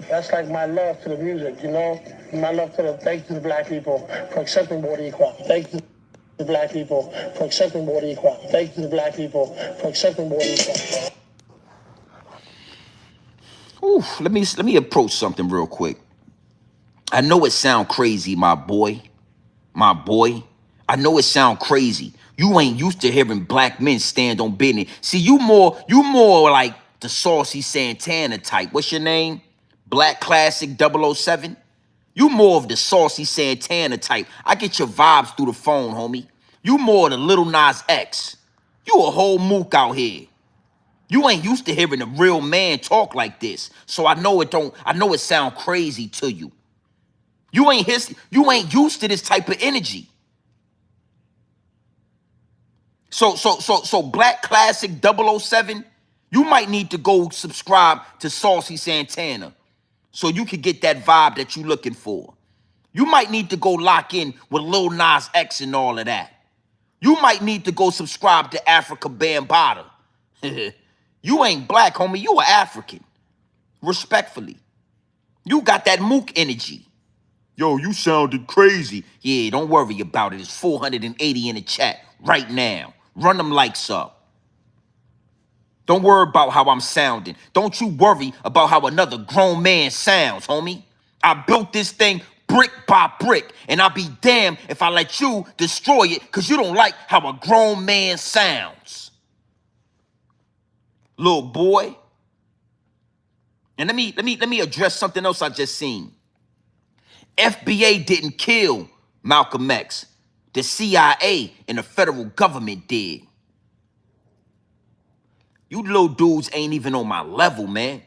S4: That's like my love to the music, you know? My love to thank you to the black people for accepting Boricua. Thank you to the black people for accepting Boricua. Thank you to the black people for accepting Boricua.
S1: Oof, let me approach something real quick. I know it sound crazy, my boy. My boy. I know it sound crazy. You ain't used to hearing black men stand on business. See, you more like the Saucy Santana type. What's your name? Black Classic 007? You more of the Saucy Santana type. I get your vibes through the phone, homie. You more of the Little Nas X. You a whole mook out here. You ain't used to hearing a real man talk like this. So I know it sound crazy to you. You ain't used to this type of energy. So Black Classic 007, you might need to go subscribe to Saucy Santana so you can get that vibe that you looking for. You might need to go lock in with Lil Nas X and all of that. You might need to go subscribe to Africa Bambaataa. You ain't black, homie. You are African. Respectfully. You got that mook energy. Yo, you sounded crazy. Yeah, don't worry about it. It's 480 in the chat right now. Run them likes up. Don't worry about how I'm sounding. Don't you worry about how another grown man sounds, homie. I built this thing brick by brick, and I'll be damned if I let you destroy it because you don't like how a grown man sounds. Little boy. And let me address something else I just seen. FBA didn't kill Malcolm X. The CIA and the federal government did. You little dudes ain't even on my level, man.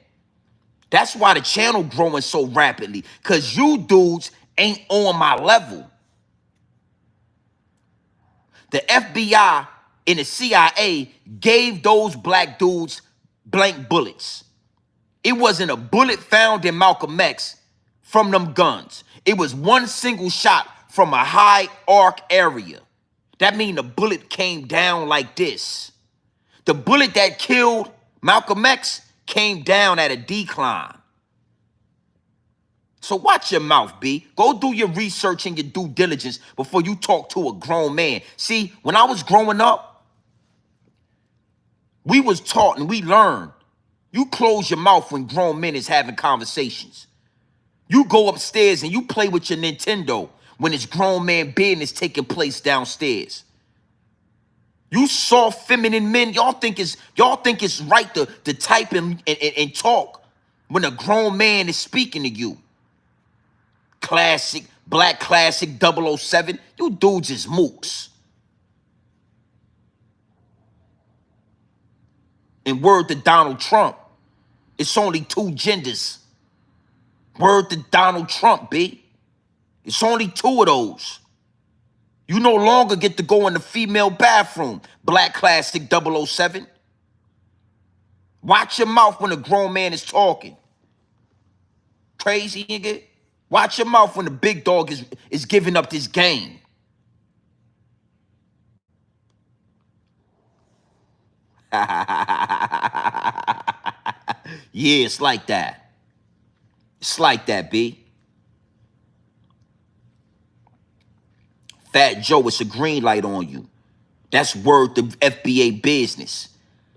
S1: That's why the channel growing so rapidly, because you dudes ain't on my level. The FBI and the CIA gave those black dudes blank bullets. It wasn't a bullet found in Malcolm X from them guns. It was one single shot from a high arc area. That mean the bullet came down like this. The bullet that killed Malcolm X came down at a decline. So watch your mouth, B. Go do your research and your due diligence before you talk to a grown man. See, when I was growing up, we was taught and we learned. You close your mouth when grown men is having conversations. You go upstairs and you play with your Nintendo when it's grown man business taking place downstairs. You soft feminine men, y'all think it's right to type and talk when a grown man is speaking to you. Classic, black classic 007. You dudes is mooks. And word to Donald Trump, it's only two genders. Word to Donald Trump, B. It's only two of those. You no longer get to go in the female bathroom, black classic 007. Watch your mouth when a grown man is talking. Crazy, nigga. Watch your mouth when the big dog is giving up this game. Yeah, it's like that. It's like that, B. Fat Joe, it's a green light on you. That's word to FBA business.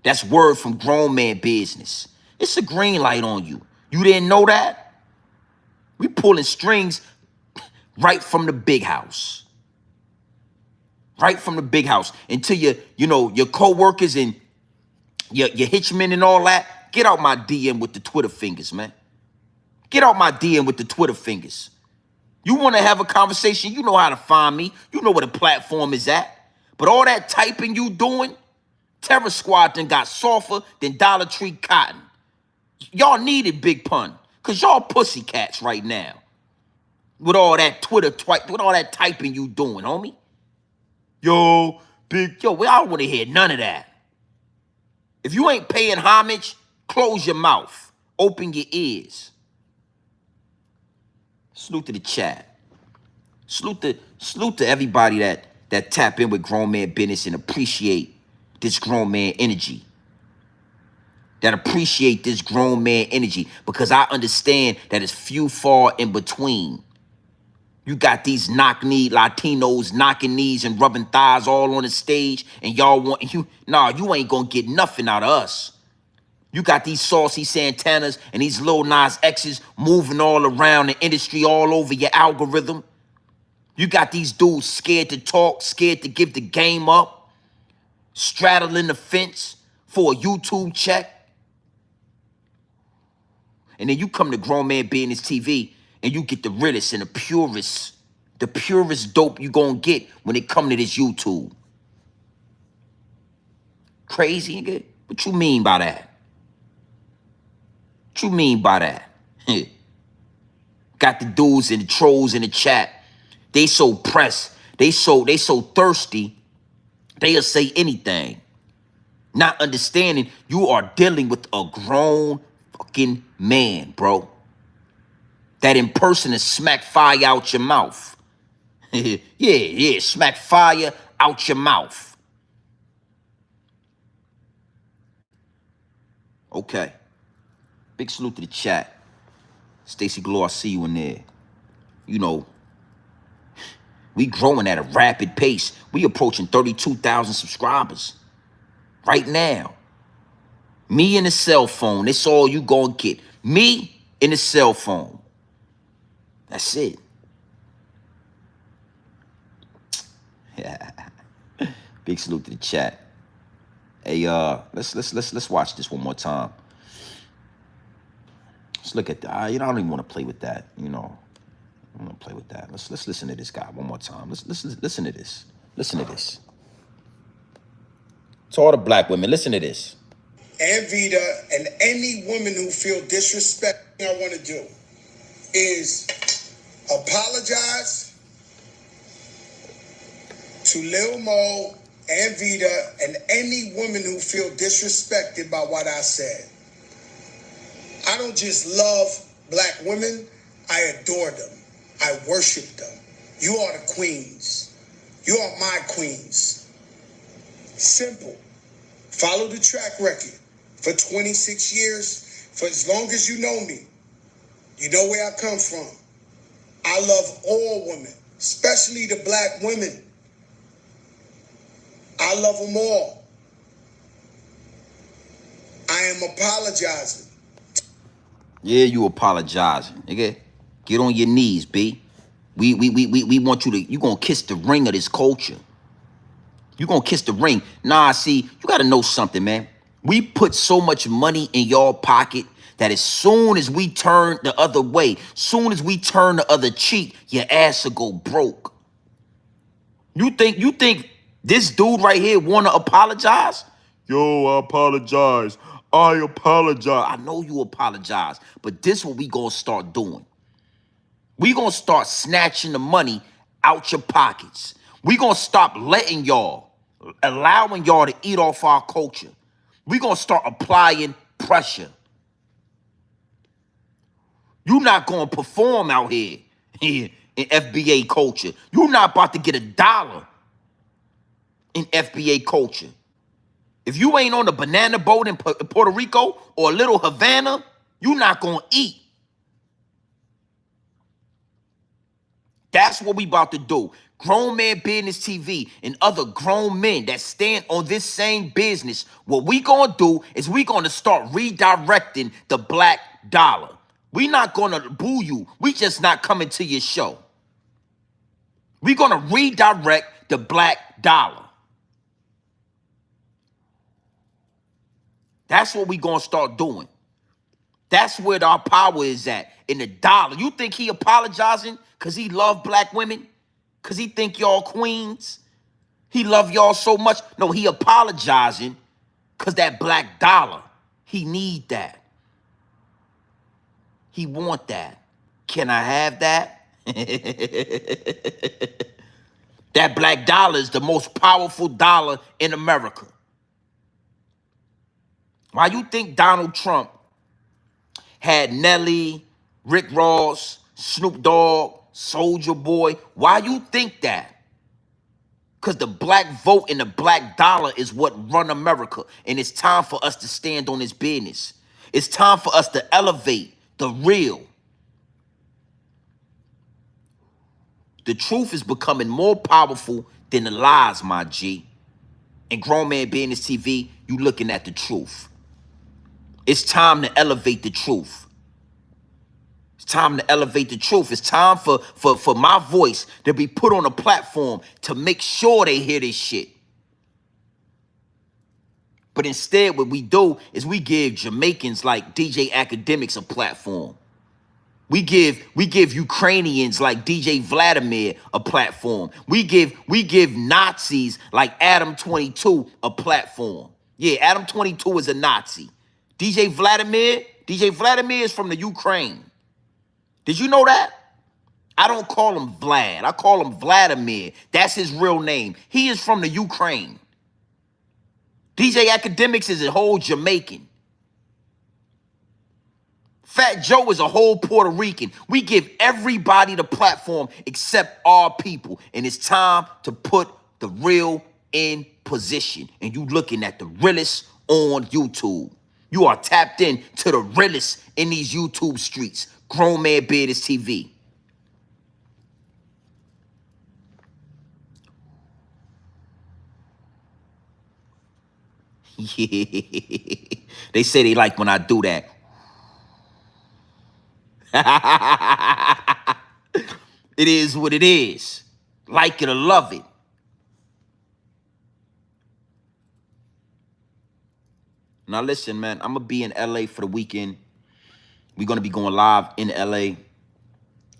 S1: That's word from grown man business. It's a green light on you. You didn't know that? We pulling strings right from the big house. Right from the big house. Until your co-workers and your hitchmen and all that, get out my DM with the Twitter fingers, man. Get out my DM with the Twitter fingers. You want to have a conversation, you know how to find me. You know where the platform is at. But all that typing you doing, Terror Squad done got softer than Dollar Tree cotton. Y'all needed Big Pun, because y'all pussycats right now. With all that with all that typing you doing, homie. Yo, I don't want to hear none of that. If you ain't paying homage, close your mouth. Open your ears. Salute to the chat. Salute to everybody that tap in with grown man business and appreciate this grown man energy. That appreciate this grown man energy, because I understand that it's few far in between. You got these knock-knee Latinos knocking knees and rubbing thighs all on the stage, and y'all you ain't gonna get nothing out of us. You got these Saucy Santanas and these Lil Nas X's moving all around the industry, all over your algorithm. You got these dudes scared to talk, scared to give the game up, straddling the fence for a YouTube check. And then you come to Grown Man Business TV and you get the realest and the purest dope you gonna get when it come to this YouTube. Crazy, nigga? What you mean by that? What you mean by that? Got the dudes and the trolls in the chat. They so pressed. They so thirsty. They'll say anything. Not understanding you are dealing with a grown fucking man, bro. That in person is smack fire out your mouth. yeah, smack fire out your mouth. Okay. Big salute to the chat. Stacy Glow, I see you in there. You know, we growing at a rapid pace. We approaching 32,000 subscribers right now. Me and the cell phone, that's all you gonna get. Me and the cell phone. That's it. Yeah. Big salute to the chat. Hey, let's watch this one more time. Let's look at that. I don't even want to play with that. I don't want to play with that. Let's listen to this guy one more time. Let's listen to this. Listen to this. To all the black women, listen to this.
S3: And Vita and any woman who feel disrespected, I want to do is apologize to Lil Mo and Vita and any woman who feel disrespected by what I said. I don't just love black women, I adore them. I worship them. You are the queens. You are my queens. Simple. Follow the track record. For 26 years, for as long as you know me, you know where I come from. I love all women, especially the black women. I love them all. I am apologizing.
S1: Yeah, you apologizing, nigga. Get on your knees, B. We want you to, you gonna kiss the ring of this culture. You gonna kiss the ring. Nah, see, you gotta know something, man. We put so much money in your pocket that as soon as we turn the other way, soon as we turn the other cheek, your ass will go broke. You think this dude right here wanna apologize? Yo, I apologize. I apologize. I know you apologize, but this what we gonna start doing. We gonna start snatching the money out your pockets. We gonna stop letting y'all, allowing y'all to eat off our culture. We gonna start applying pressure. You not gonna perform out here in FBA culture. You not about to get $1 in FBA culture. If you ain't on the banana boat in Puerto Rico or Little Havana, you not gonna eat. That's what we about to do. Grown Man Business TV and other grown men that stand on this same business, what we gonna do is we gonna start redirecting the black dollar. We not gonna boo you. We just not coming to your show. We gonna redirect the black dollar. That's what we gonna start doing. That's where our power is at, in the dollar. You think he apologizing because he love black women? Because he think y'all queens? He love y'all so much? No, he apologizing because that black dollar. He need that. He want that. Can I have that? That black dollar is the most powerful dollar in America. Why you think Donald Trump had Nelly, Rick Ross, Snoop Dogg, Soulja Boy? Why you think that? Because the black vote and the black dollar is what run America. And it's time for us to stand on this business. It's time for us to elevate the real. The truth is becoming more powerful than the lies, my G. And Grown Man Business TV, you looking at the truth. It's time to elevate the truth. It's time to elevate the truth. It's time for my voice to be put on a platform to make sure they hear this shit. But instead, what we do is we give Jamaicans like DJ Academics a platform. We give Ukrainians like DJ Vladimir a platform. We give Nazis like Adam 22 a platform. Yeah, Adam 22 is a Nazi. DJ Vladimir is from the Ukraine. Did you know that? I don't call him Vlad. I call him Vladimir. That's his real name. He is from the Ukraine. DJ Academics is a whole Jamaican. Fat Joe is a whole Puerto Rican. We give everybody the platform except our people. And it's time to put the real in position. And you looking at the realest on YouTube. You are tapped in to the realest in these YouTube streets. Grown Man Business TV. Yeah. They say they like when I do that. It is what it is. Like it or love it. Now listen, man, I'm going to be in LA for the weekend. We're going to be going live in LA.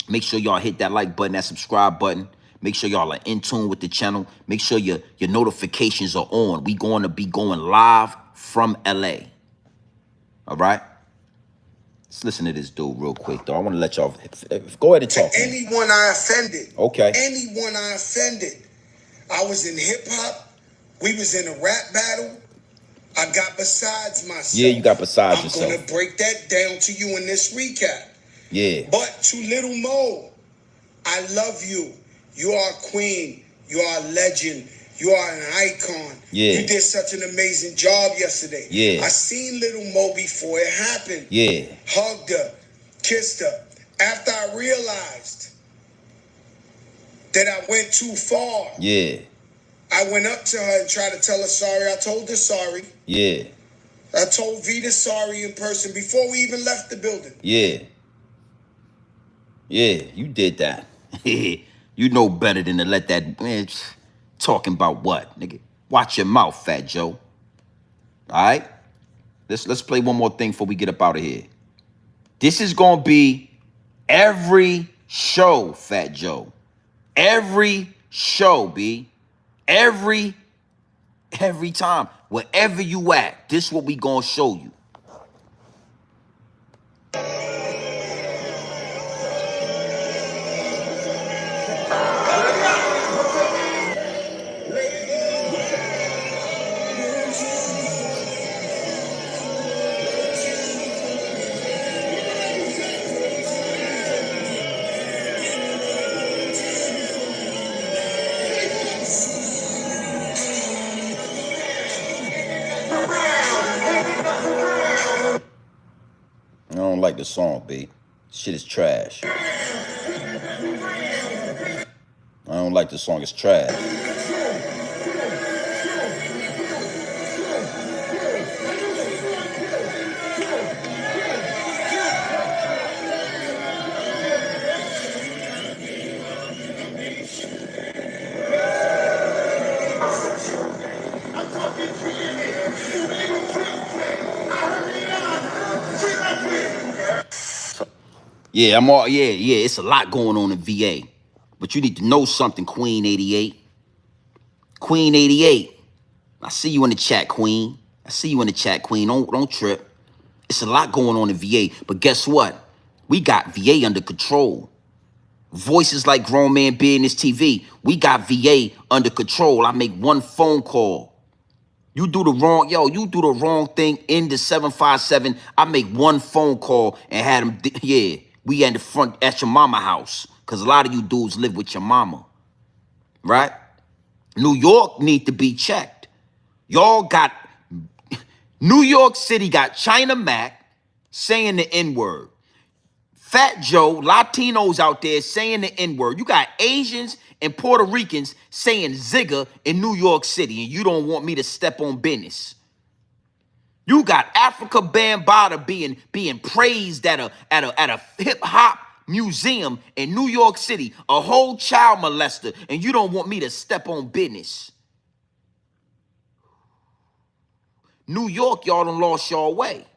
S1: Make sure y'all hit that like button, that subscribe button. Make sure y'all are in tune with the channel. Make sure your notifications are on. We going to be going live from LA. All right? Let's listen to this dude real quick, though. I want to let y'all go ahead and talk.
S3: To anyone I offended.
S1: Okay.
S3: Anyone I offended. I was in hip hop. We was in a rap battle. I got besides myself.
S1: Yeah, you got besides yourself.
S3: I'm going to break that down to you in this recap.
S1: Yeah.
S3: But to Little Mo, I love you. You are a queen. You are a legend. You are an icon.
S1: Yeah.
S3: You did such an amazing job yesterday.
S1: Yeah.
S3: I seen little Mo before it happened.
S1: Yeah.
S3: Hugged her, kissed her. After I realized that I went too far.
S1: Yeah.
S3: I went up to her and tried to tell her sorry. I told her sorry.
S1: Yeah.
S3: I told Vita sorry in person before we even left the building.
S1: Yeah. Yeah, you did that. You know better than to let that man talking about what, nigga? Watch your mouth, Fat Joe. All right? Let's play one more thing before we get up out of here. This is gonna be every show, Fat Joe. Every show, B. Every time. Wherever you at, this what we gonna show you. I don't like the song, B. Shit is trash. I don't like the song, it's trash. Yeah, it's a lot going on in VA. But you need to know something, Queen 88. Queen 88. I see you in the chat, Queen. I see you in the chat, Queen. Don't trip. It's a lot going on in VA. But guess what? We got VA under control. Voices like Grown Man Business TV. We got VA under control. I make one phone call. You do the wrong thing in the 757. I make one phone call and had him, we in the front at your mama house. Because a lot of you dudes live with your mama. Right? New York need to be checked. Y'all got, New York City got China Mac saying the N-word. Fat Joe, Latinos out there saying the N-word. You got Asians and Puerto Ricans saying zigga in New York City, and you don't want me to step on business. You got Africa Bambaataa being praised at a hip hop museum in New York City, a whole child molester, and you don't want me to step on business. New York, y'all done lost y'all way.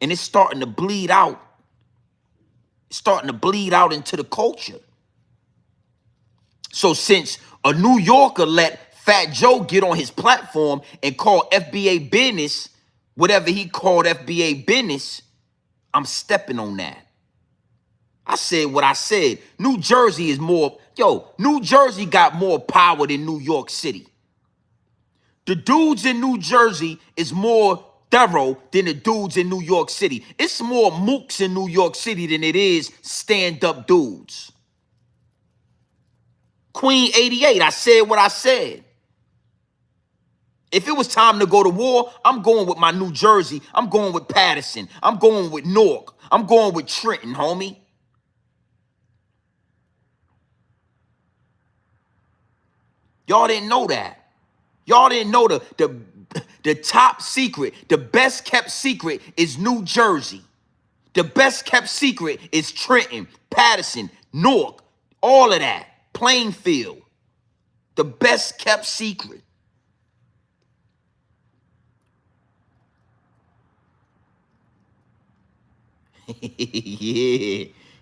S1: And it's starting to bleed out. It's starting to bleed out into the culture. So since a New Yorker let Fat Joe get on his platform and call FBA business, whatever he called FBA business, I'm stepping on that. I said what I said. New Jersey got more power than New York City. The dudes in New Jersey is more thorough than the dudes in New York City. It's more mooks in New York City than it is stand-up dudes. Queen 88, I said what I said. If it was time to go to war, I'm going with my New Jersey. I'm going with Patterson. I'm going with Newark. I'm going with Trenton, homie. Y'all didn't know that. Y'all didn't know the top secret, the best kept secret is New Jersey. The best kept secret is Trenton, Patterson, Newark, all of that. Plainfield. The best kept secret.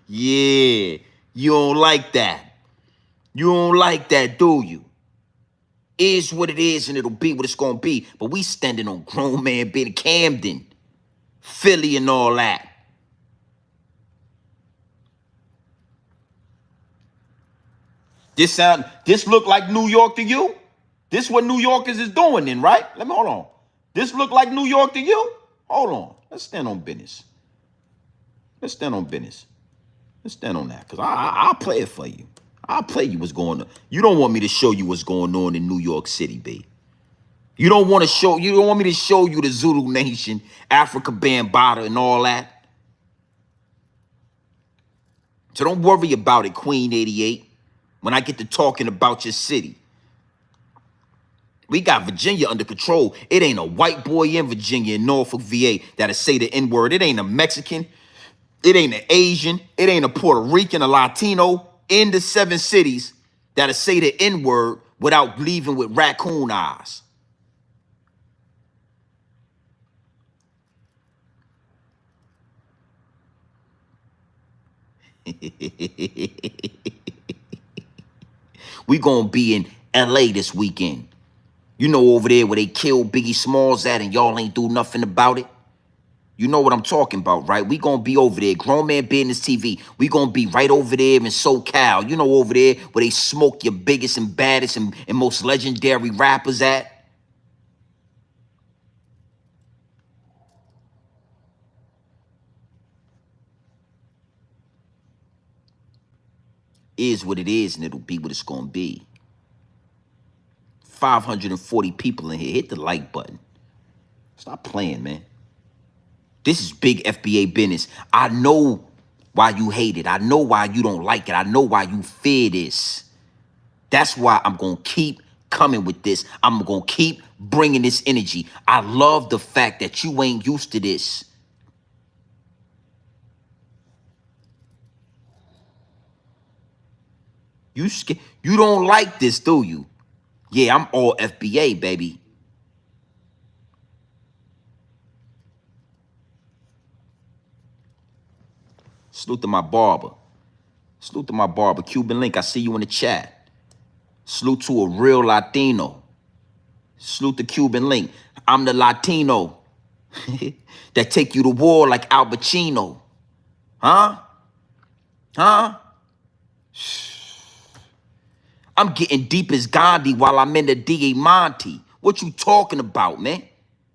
S1: Yeah. You don't like that. You don't like that, do you? Is what it is and it'll be what it's gonna be. But we standing on Grown Man being Camden, Philly and all that. This look like New York to you? This what New Yorkers is doing then, right? Hold on. This look like New York to you? Hold on. Let's stand on business. Let's stand on business. Let's stand on that. Because I'll play it for you. I'll play you what's going on. You don't want me to show you what's going on in New York City, babe. You don't want me to show you the Zulu Nation, Africa Bambaataa, and all that. So don't worry about it, Queen 88, when I get to talking about your city. We got Virginia under control. It ain't a white boy in Virginia, in Norfolk, VA, that'll say the N-word. It ain't a Mexican. It ain't an Asian. It ain't a Puerto Rican, a Latino in the 7 cities that'll say the N-word without leaving with raccoon eyes. We gonna be in LA this weekend. You know, over there where they killed Biggie Smalls at and y'all ain't do nothing about it. You know what I'm talking about, right? We gonna be over there, Grown Man Business TV. We gonna be right over there in SoCal. You know, over there where they smoke your biggest and baddest and most legendary rappers at. Is what it is, and it'll be what it's gonna be. 540 people in here. Hit the like button. Stop playing, man. This is big FBA business. I know why you hate it. I know why you don't like it. I know why you fear this. That's why I'm going to keep coming with this. I'm going to keep bringing this energy. I love the fact that you ain't used to this. You don't like this, do you? Yeah, I'm all FBA, baby. Salute to my barber. Salute to my barber. Cuban Link, I see you in the chat. Salute to a real Latino. Salute to Cuban Link. I'm the Latino that take you to war like Al Pacino. Huh? Huh? I'm getting deep as Gandhi while I'm in the Diamante. What you talking about, man?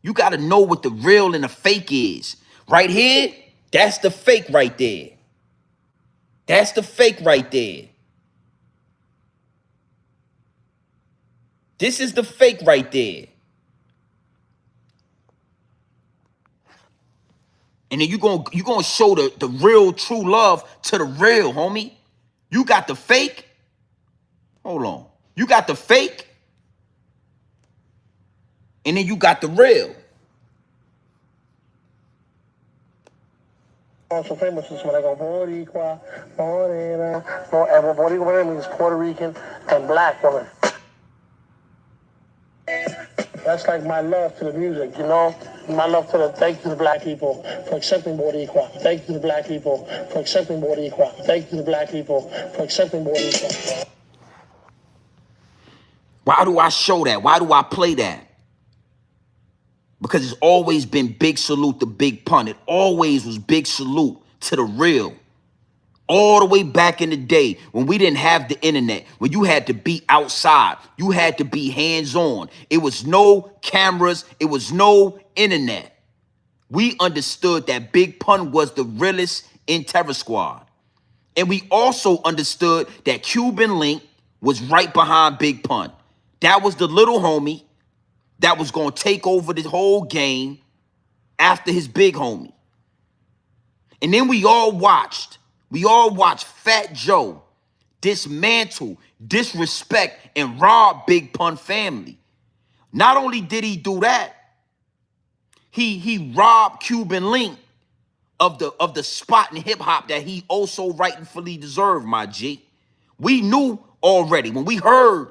S1: You got to know what the real and the fake is. Right here, that's the fake right there. That's the fake right there. This is the fake right there. And then you gonna show the real true love to the real, homie. You got the fake. Hold on. You got the fake. And then you got the real.
S4: Also famous is when I go Boricua, Morena, Boricua means Puerto Rican and black woman. That's like my love to the music, you know? My love to thank you to the black people for accepting Boricua. Thank you to the black people for accepting Boricua. Thank you to the black people for accepting Boricua.
S1: Why do I show that? Why do I play that? Because it's always been big salute to Big Pun. It always was big salute to the real. All the way back in the day when we didn't have the internet, when you had to be outside, you had to be hands-on. It was no cameras. It was no internet. We understood that Big Pun was the realest in Terror Squad. And we also understood that Cuban Link was right behind Big Pun. That was the little homie that was going to take over the whole game after his big homie. And then we all watched Fat Joe dismantle, disrespect, and rob Big Pun family. Not only did he do that, he robbed Cuban Link of the spot in hip hop that he also rightfully deserved, my G. We knew already when we heard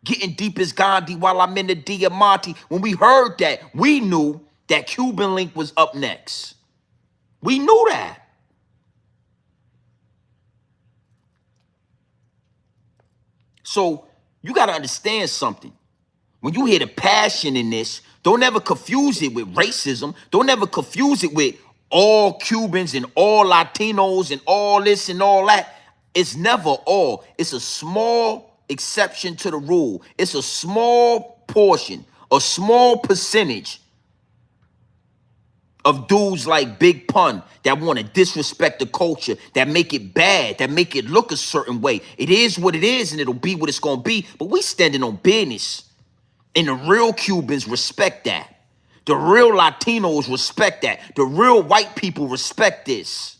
S1: getting deep as Gandhi while I'm in the Diamante. When we heard that, we knew that Cuban Link was up next. We knew that. So you got to understand something. When you hear the passion in this, don't ever confuse it with racism. Don't ever confuse it with all Cubans and all Latinos and all this and all that. It's never all. It's a small exception to the rule. It's a small portion, a small percentage of dudes like Big Pun that want to disrespect the culture, that make it bad, that make it look a certain way. It is what it is, and it'll be what it's gonna be. But we standing on business, and the real Cubans respect that. The real Latinos respect that. The real white people respect this.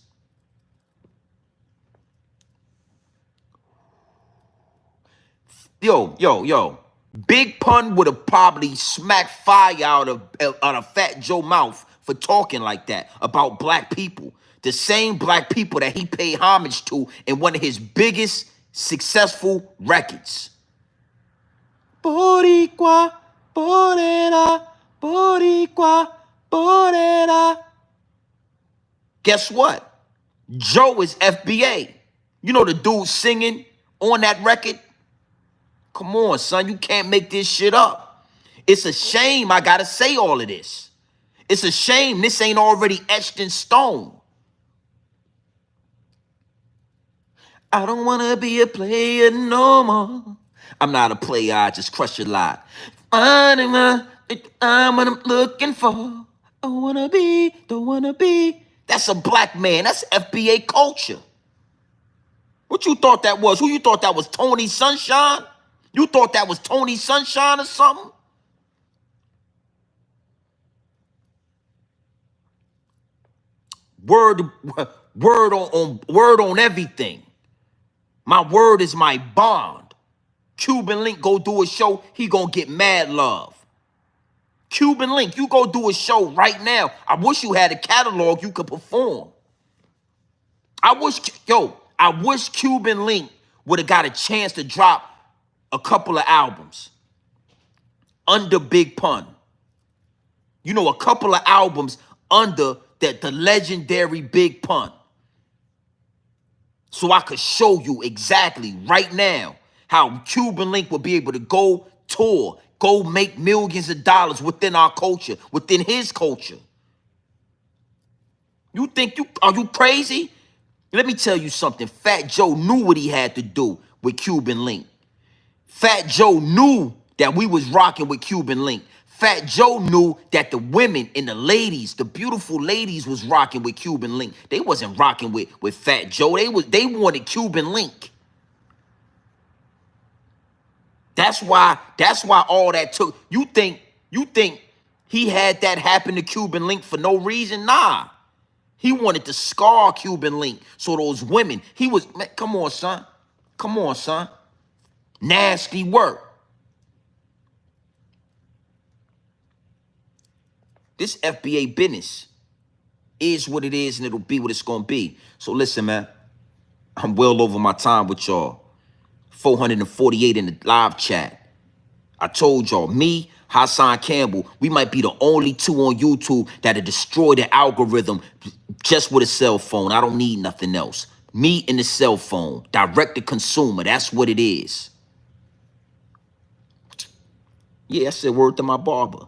S1: Yo. Big Pun would have probably smacked fire out of Fat Joe mouth for talking like that about black people. The same black people that he paid homage to in one of his biggest successful records. Boricua, Borera, Boricua, Borera. Guess what? Joe is FBA. You know the dude singing on that record? Come on, son, you can't make this shit up. It's a shame I gotta say all of this. It's a shame this ain't already etched in stone. I don't wanna be a player no more. I'm not a player, I just crush a lot. I'm what I'm looking for. I wanna be, don't wanna be. That's a black man, that's FBA culture. What you thought that was? Who you thought that was, Tony Sunshine? You thought that was Tony Sunshine or something? Word on everything. My word is my bond. Cuban Link go do a show, he gonna get mad love. Cuban Link, you go do a show right now. I wish you had a catalog you could perform. I wish Cuban Link would have got a chance to drop a couple of albums under Big Pun. You know, a couple of albums under the legendary Big Pun. So I could show you exactly right now how Cuban Link would be able to go tour, go make millions of dollars within our culture, within his culture. You think are you crazy? Let me tell you something. Fat Joe knew what he had to do with Cuban Link. Fat Joe knew that we was rocking with Cuban Link. Fat Joe knew that the women and the ladies, the beautiful ladies, was rocking with Cuban Link. They wasn't rocking with Fat Joe. They wanted Cuban Link. That's why all that took. You think he had that happen to Cuban Link for no reason? Nah. He wanted to scar Cuban Link. So those women, man, come on, son. Come on, son. Nasty work. This FBA business is what it is, and it'll be what it's gonna be. So listen, man, I'm well over my time with y'all. 448 in the live chat. I told y'all, me, Hassan Campbell, we might be the only two on YouTube that'll destroy the algorithm just with a cell phone. I don't need nothing else. Me and the cell phone, direct to consumer, that's what it is. Yeah, I said word to my barber.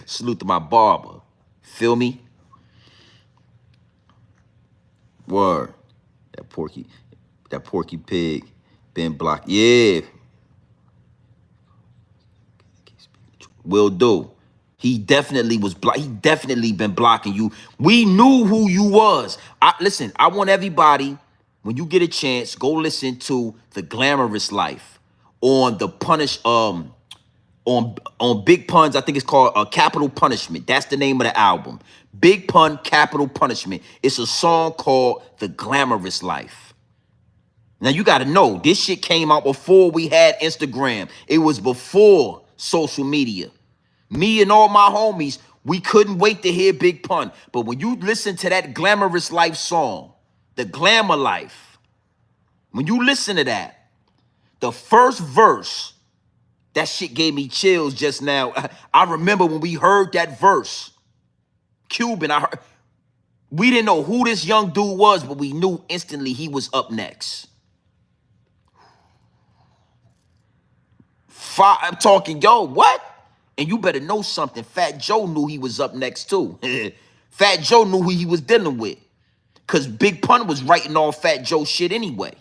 S1: Salute to my barber. Feel me? Word. That porky pig been blocked. Yeah. Will do. He definitely was blocked. He definitely been blocking you. We knew who you was. Listen, I want everybody, when you get a chance, go listen to The Glamorous Life on the on Big Pun's, I think it's called Capital Punishment. That's the name of the album. Big Pun, Capital Punishment. It's a song called The Glamorous Life. Now, you got to know, this shit came out before we had Instagram. It was before social media. Me and all my homies, we couldn't wait to hear Big Pun. But when you listen to that Glamorous Life song, The Glamour Life, when you listen to that, the first verse, that shit gave me chills just now. I remember when we heard that verse, Cuban, we didn't know who this young dude was, but we knew instantly he was up next. I'm talking, yo, what? And you better know something. Fat Joe knew he was up next too. Fat Joe knew who he was dealing with. Because Big Pun was writing all Fat Joe shit anyway.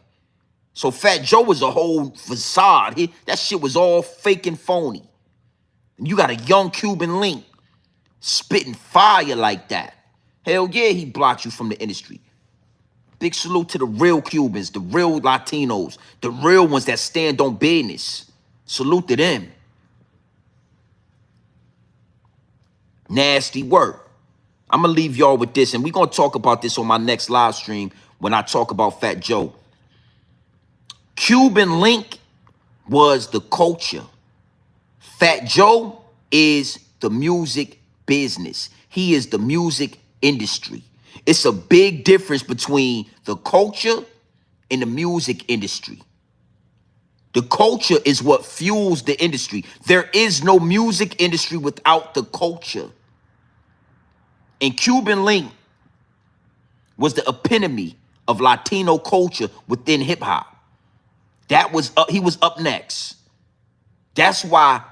S1: So Fat Joe was a whole facade. That shit was all fake and phony. And you got a young Cuban Link spitting fire like that. Hell yeah, he blocked you from the industry. Big salute to the real Cubans, the real Latinos, the real ones that stand on business. Salute to them. Nasty work. I'm going to leave y'all with this, and we're going to talk about this on my next live stream when I talk about Fat Joe. Cuban Link was the culture. Fat Joe is the music business. He is the music industry. It's a big difference between the culture and the music industry. The culture is what fuels the industry. There is no music industry without the culture. And Cuban Link was the epitome of Latino culture within hip hop. That was he was up next. That's why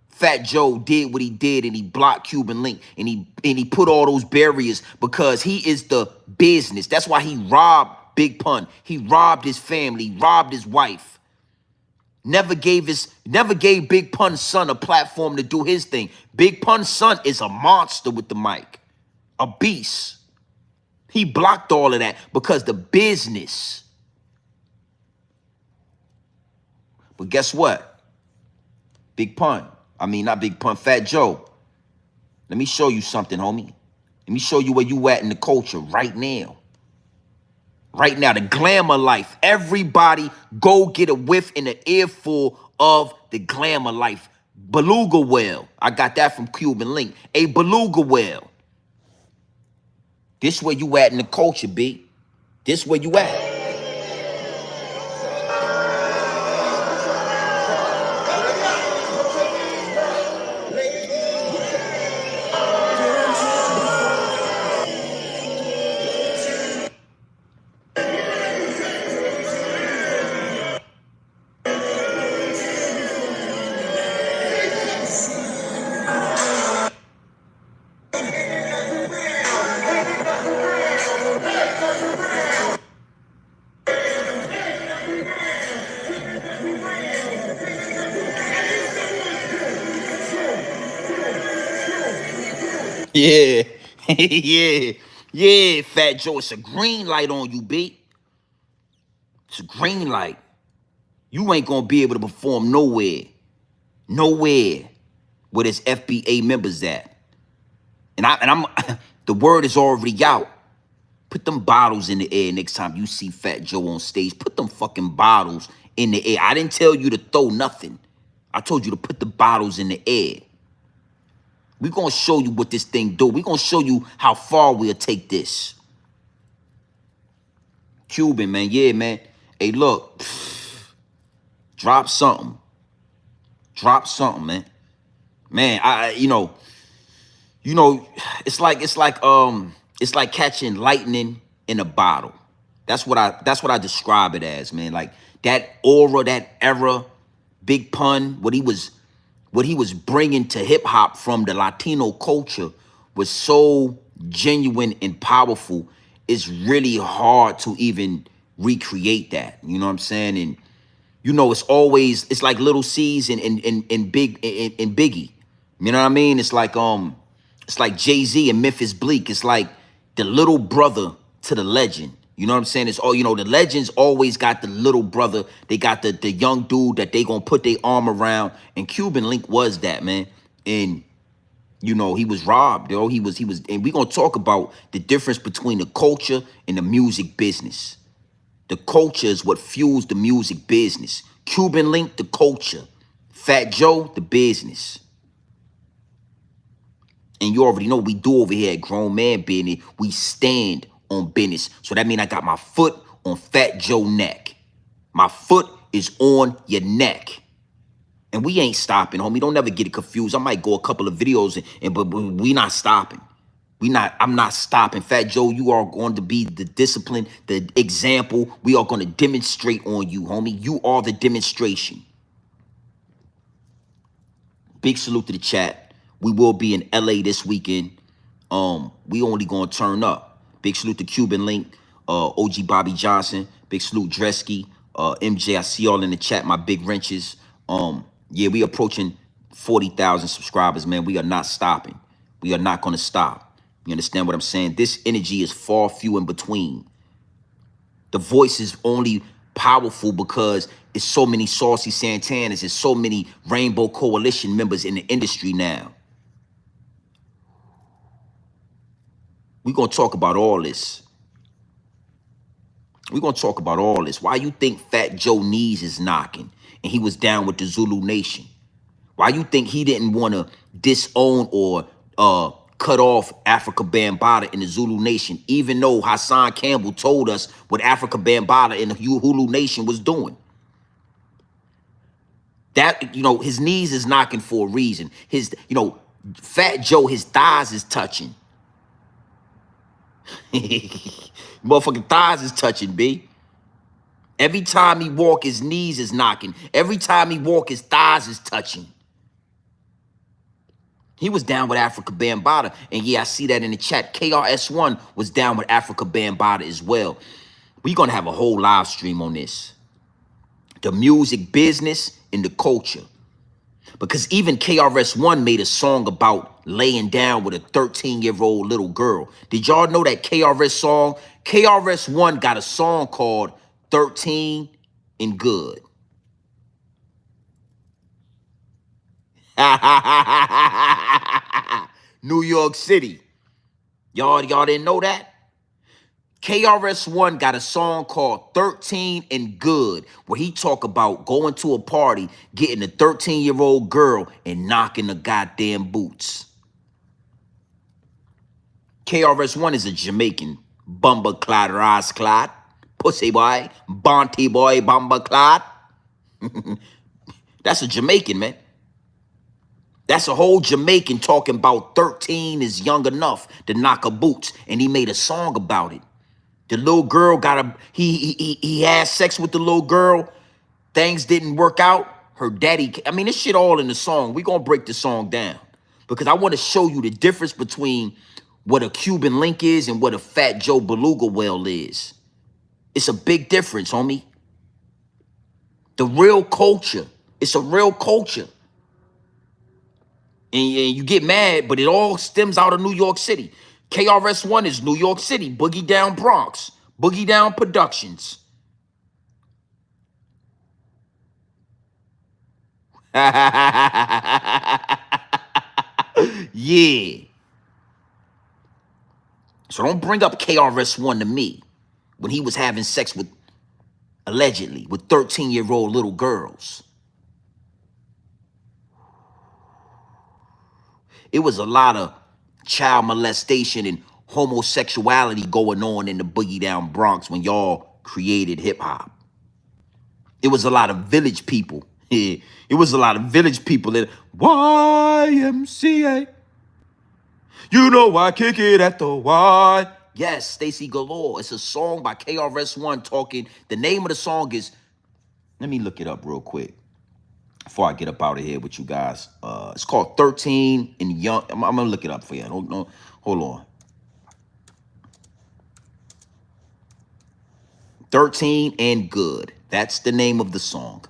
S1: Fat Joe did what he did, and he blocked Cuban Link, and he put all those barriers, because he is the business. That's why he robbed Big Pun. He robbed his family, robbed his wife. Never gave Big Pun's son a platform to do his thing. Big Pun's son is a monster with the mic, a beast. He blocked all of that because the business. But guess what? Big Pun. I mean, not Big Pun, Fat Joe. Let me show you something, homie. Let me show you where you at in the culture right now. Right now, the glamour life. Everybody go get a whiff in the earful of the glamour life. Beluga whale. I got that from Cuban Link. A beluga whale. This where you at in the culture, B. This where you at. Yeah. Yeah, Fat Joe. It's a green light on you, B. It's a green light. You ain't gonna be able to perform nowhere where there's FBA members at. And I'm the word is already out. Put them bottles in the air next time you see Fat Joe on stage. Put them fucking bottles in the air. I didn't tell you to throw nothing. I told you to put the bottles in the air. We're gonna show you what this thing do. We're gonna show you how far we'll take this. Cuban, man. Yeah, man. Hey, look. Drop something. Drop something, man. Man, you know, it's like catching lightning in a bottle. That's what I describe it as, man. Like that aura, that era, Big Pun, what he was bringing to hip hop from the Latino culture was so genuine and powerful. It's really hard to even recreate that. You know what I'm saying? And it's like Little C's and Biggie. You know what I mean? It's like Jay-Z and Memphis Bleak. It's like the little brother to the legend. You know what I'm saying? It's all, the legends always got the little brother. They got the young dude that they gonna put their arm around. And Cuban Link was that, man. And he was robbed, yo. He was, and we're gonna talk about the difference between the culture and the music business. The culture is what fuels the music business. Cuban Link, the culture. Fat Joe, the business. And you already know what we do over here at Grown Man Business. We stand on business. So that means I got my foot on Fat Joe neck. My foot is on your neck. And we ain't stopping, homie. Don't never get it confused. I might go a couple of videos, but we not stopping. I'm not stopping. Fat Joe, you are going to be the discipline, the example. We are going to demonstrate on you, homie. You are the demonstration. Big salute to the chat. We will be in LA this weekend. We only going to turn up. Big salute to Cuban Link, OG Bobby Johnson. Big salute Dresky, MJ. I see y'all in the chat, my big wrenches. Yeah, we approaching 40,000 subscribers, man. We are not stopping. We are not going to stop. You understand what I'm saying? This energy is far few in between. The voice is only powerful because it's so many Saucy Santanas, there's so many Rainbow Coalition members in the industry now. We're going to talk about all this. We're going to talk about all this. Why you think Fat Joe knees is knocking and he was down with the Zulu Nation? Why you think he didn't want to disown or cut off Africa Bambaataa in the Zulu Nation, even though Hassan Campbell told us what Africa Bambaataa in the Zulu Nation was doing? That, you know, his knees is knocking for a reason. His, you know, Fat Joe, his thighs is touching. Motherfucking thighs is touching, B. Every time he walk, his knees is knocking. Every time he walk, his thighs is touching. He was down with Africa Bambaataa. And yeah, I see that in the chat. KRS-One was down with Africa Bambaataa as well. We're going to have a whole live stream on this. The music business and the culture. Because even KRS-One made a song about laying down with a 13-year-old little girl. Did y'all know that KRS-One got a song called 13 and Good. New York City. Y'all didn't know that? KRS-One got a song called 13 and Good, where he talk about going to a party, getting a 13-year-old girl, and knocking the goddamn boots. KRS-One is a Jamaican. Bumba clot, ras clot, pussy boy, Bonty boy, bumba clot. That's a Jamaican, man. That's a whole Jamaican talking about 13 is young enough to knock her boots, and he made a song about it. The little girl he had sex with the little girl. Things didn't work out. Her daddy, I mean, this shit all in the song. We're going to break the song down because I want to show you the difference between what a Cuban Link is and what a Fat Joe Beluga well is. It's a big difference, homie. The real culture. It's a real culture. And you get mad, but it all stems out of New York City. KRS-One is New York City, Boogie Down Bronx, Boogie Down Productions. Yeah. So don't bring up KRS-One to me when he was having sex with, allegedly, with 13-year-old little girls. It was a lot of child molestation and homosexuality going on in the Boogie Down Bronx when y'all created hip-hop. It was a lot of village people. It was a lot of village people in YMCA. You know I kick it at the Y. Yes, Stacy Galore. It's a song by KRS-One talking. The name of the song is, let me look it up real quick before I get up out of here with you guys. It's called 13 and Young. I'm going to look it up for you. Hold on. 13 and Good. That's the name of the song.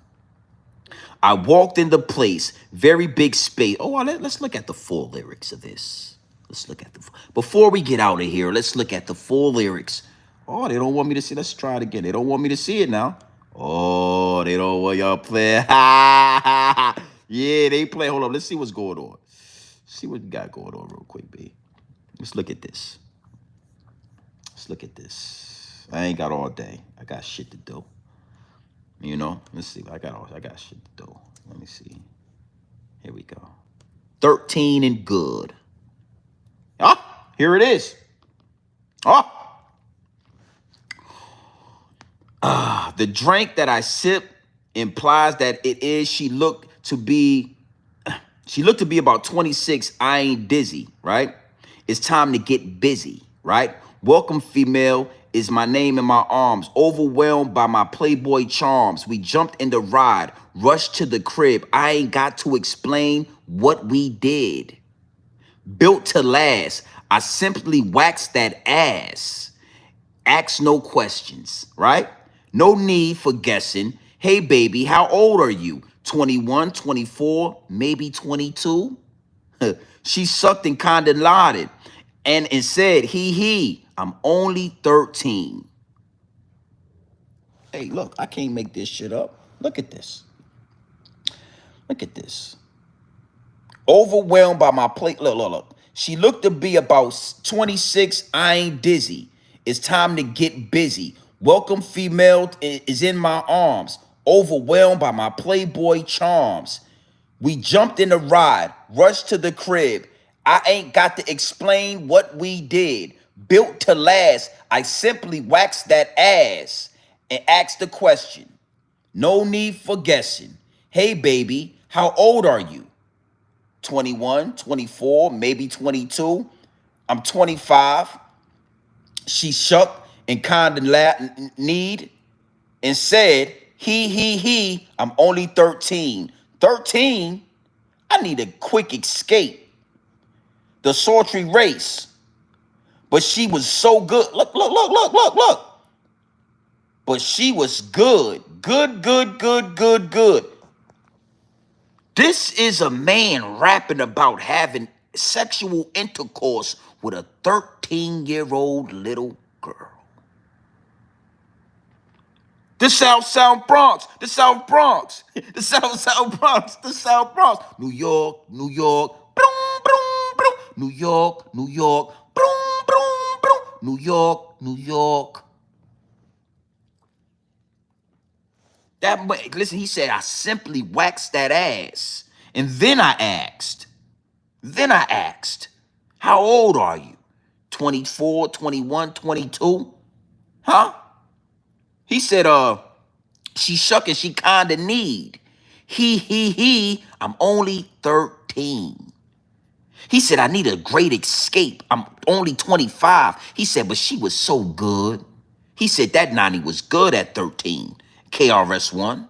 S1: I walked in the place, very big space. Oh, let's look at the full lyrics of this. Let's look at before we get out of here, let's look at the full lyrics. Oh, they don't want me to see. Let's try it again. They don't want me to see it now. Oh, they don't want y'all play. Yeah, they play. Hold on. Let's see what's going on. See what we got going on real quick, B. Let's look at this. Let's look at this. I ain't got all day. I got shit to do. You know, let's see. I got shit to do. Let me see. Here we go. 13 and Good. Ah, here it is. The drink that I sip implies that it is. She looked to be about 26. I ain't dizzy, right? It's time to get busy, right? Welcome, female, is my name in my arms. Overwhelmed by my Playboy charms. We jumped in the ride, rushed to the crib. I ain't got to explain what we did. Built to last. I simply waxed that ass. Ask no questions, right? No need for guessing. Hey, baby, how old are you? 21, 24, maybe 22? She sucked and kinda nodded and said, he, I'm only 13. Hey, look, I can't make this shit up. Look at this. Look at this. Overwhelmed by my plate. Look. She looked to be about 26. I ain't dizzy. It's time to get busy. Welcome female is in my arms. Overwhelmed by my Playboy charms. We jumped in the ride, rushed to the crib. I ain't got to explain what we did. Built to last, I simply waxed that ass and asked the question. No need for guessing. Hey, baby, how old are you? 21, 24, maybe 22. I'm 25. She shook and kind of need and said, he, I'm only 13. 13? I need a quick escape. The sultry race. But she was so good. Look. But she was good. Good. This is a man rapping about having sexual intercourse with a 13-year-old little girl. The South Bronx. The South Bronx. The South Bronx. The South Bronx. New York. Broom, broom, broom. New York. Broom, broom, broom. New York. Listen, he said, I simply waxed that ass. And then I asked, how old are you? 24, 21, 22? Huh? He said, she shuck and she kinda need. He, I'm only 13. He said, I need a great escape. I'm only 25. He said, but she was so good. He said that 90 was good at 13. KRS-One.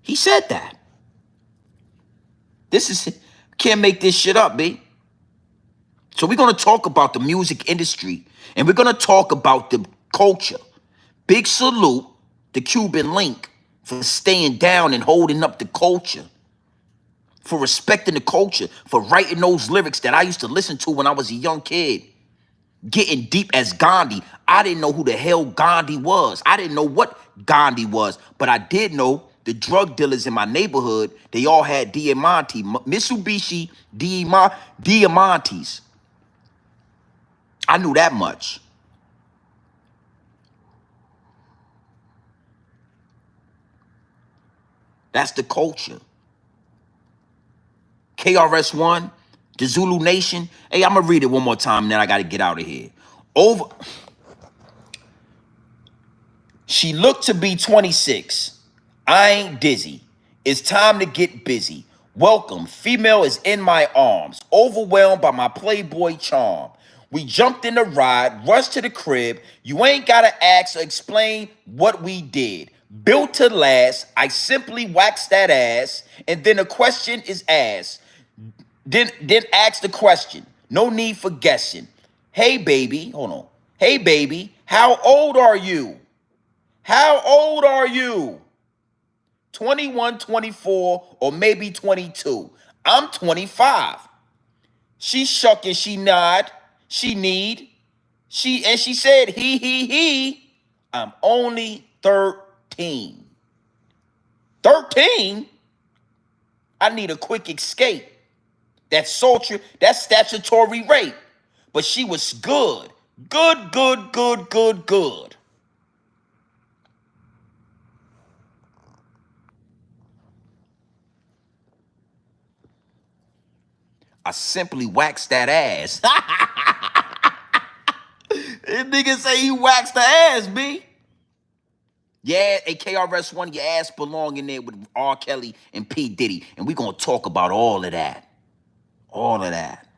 S1: He said that. Can't make this shit up, B. So we're going to talk about the music industry and we're going to talk about the culture. Big salute to Cuban Link for staying down and holding up the culture, for respecting the culture, for writing those lyrics that I used to listen to when I was a young kid. Getting deep as Gandhi. I didn't know who the hell Gandhi was. I didn't know what Gandhi was, but I did know the drug dealers in my neighborhood, they all had Diamante, Mitsubishi Diamantes. I knew that much. That's the culture. KRS-One, the Zulu Nation. Hey, I'm going to read it one more time, and then I got to get out of here. She looked to be 26. I ain't dizzy. It's time to get busy. Welcome, female is in my arms. Overwhelmed by my Playboy charm. We jumped in the ride, rushed to the crib. You ain't got to ask or explain what we did. Built to last, I simply waxed that ass, and then a question is asked. Then ask the question. No need for guessing. Hey, baby, hold on. Hey, baby, how old are you? How old are you? 21, 24, or maybe 22. I'm 25. She shuck and she nod. She need. She said, he. I'm only 13. 13? I need a quick escape. That's sultry, that's statutory rape. But she was good. Good. I simply waxed that ass. This nigga say he waxed the ass, B. Yeah, a KRS-One, your ass belong in there with R. Kelly and P. Diddy. And we gonna talk about all of that. All of that.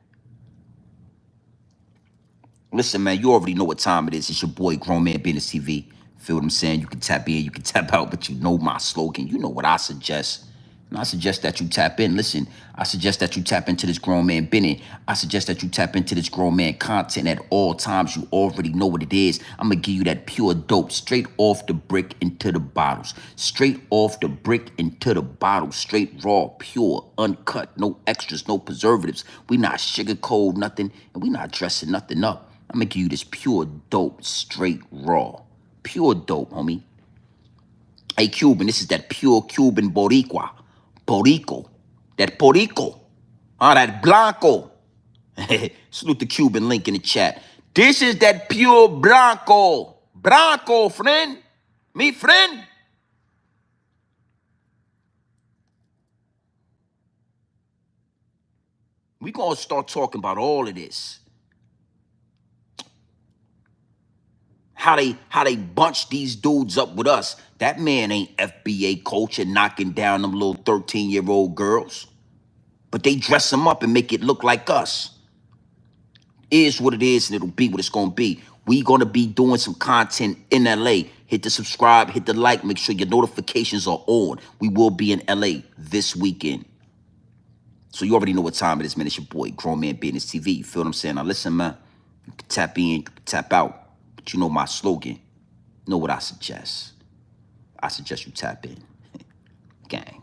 S1: Listen, man, you already know what time it is. It's your boy, Grown Man Business TV. Feel what I'm saying? You can tap in, you can tap out, but you know my slogan. You know what I suggest. And I suggest that you tap in. Listen, I suggest that you tap into this grown man Benny. I suggest that you tap into this grown man content at all times. You already know what it is. I'm going to give you that pure dope straight off the brick into the bottles. Straight off the brick into the bottle. Straight raw, pure, uncut, no extras, no preservatives. We not sugarcoat nothing, and we not dressing nothing up. I'm going to give you this pure dope straight raw. Pure dope, homie. Hey, Cuban, this is that pure Cuban Boricua. Borico. That Borico. That Blanco. Salute the Cuban link in the chat. This is that pure Blanco. Blanco, friend. Me, friend. We gonna start talking about all of this. How they bunch these dudes up with us. That man ain't FBA culture knocking down them little 13-year-old girls. But they dress them up and make it look like us. Is what it is, and it'll be what it's gonna be. We gonna be doing some content in LA. Hit the subscribe, hit the like, make sure your notifications are on. We will be in LA this weekend. So you already know what time it is, man. It's your boy, Grown Man Business TV. You feel what I'm saying? Now listen, man. You can tap in, you can tap out. But you know my slogan. You know what I suggest? I suggest you tap in. Gang.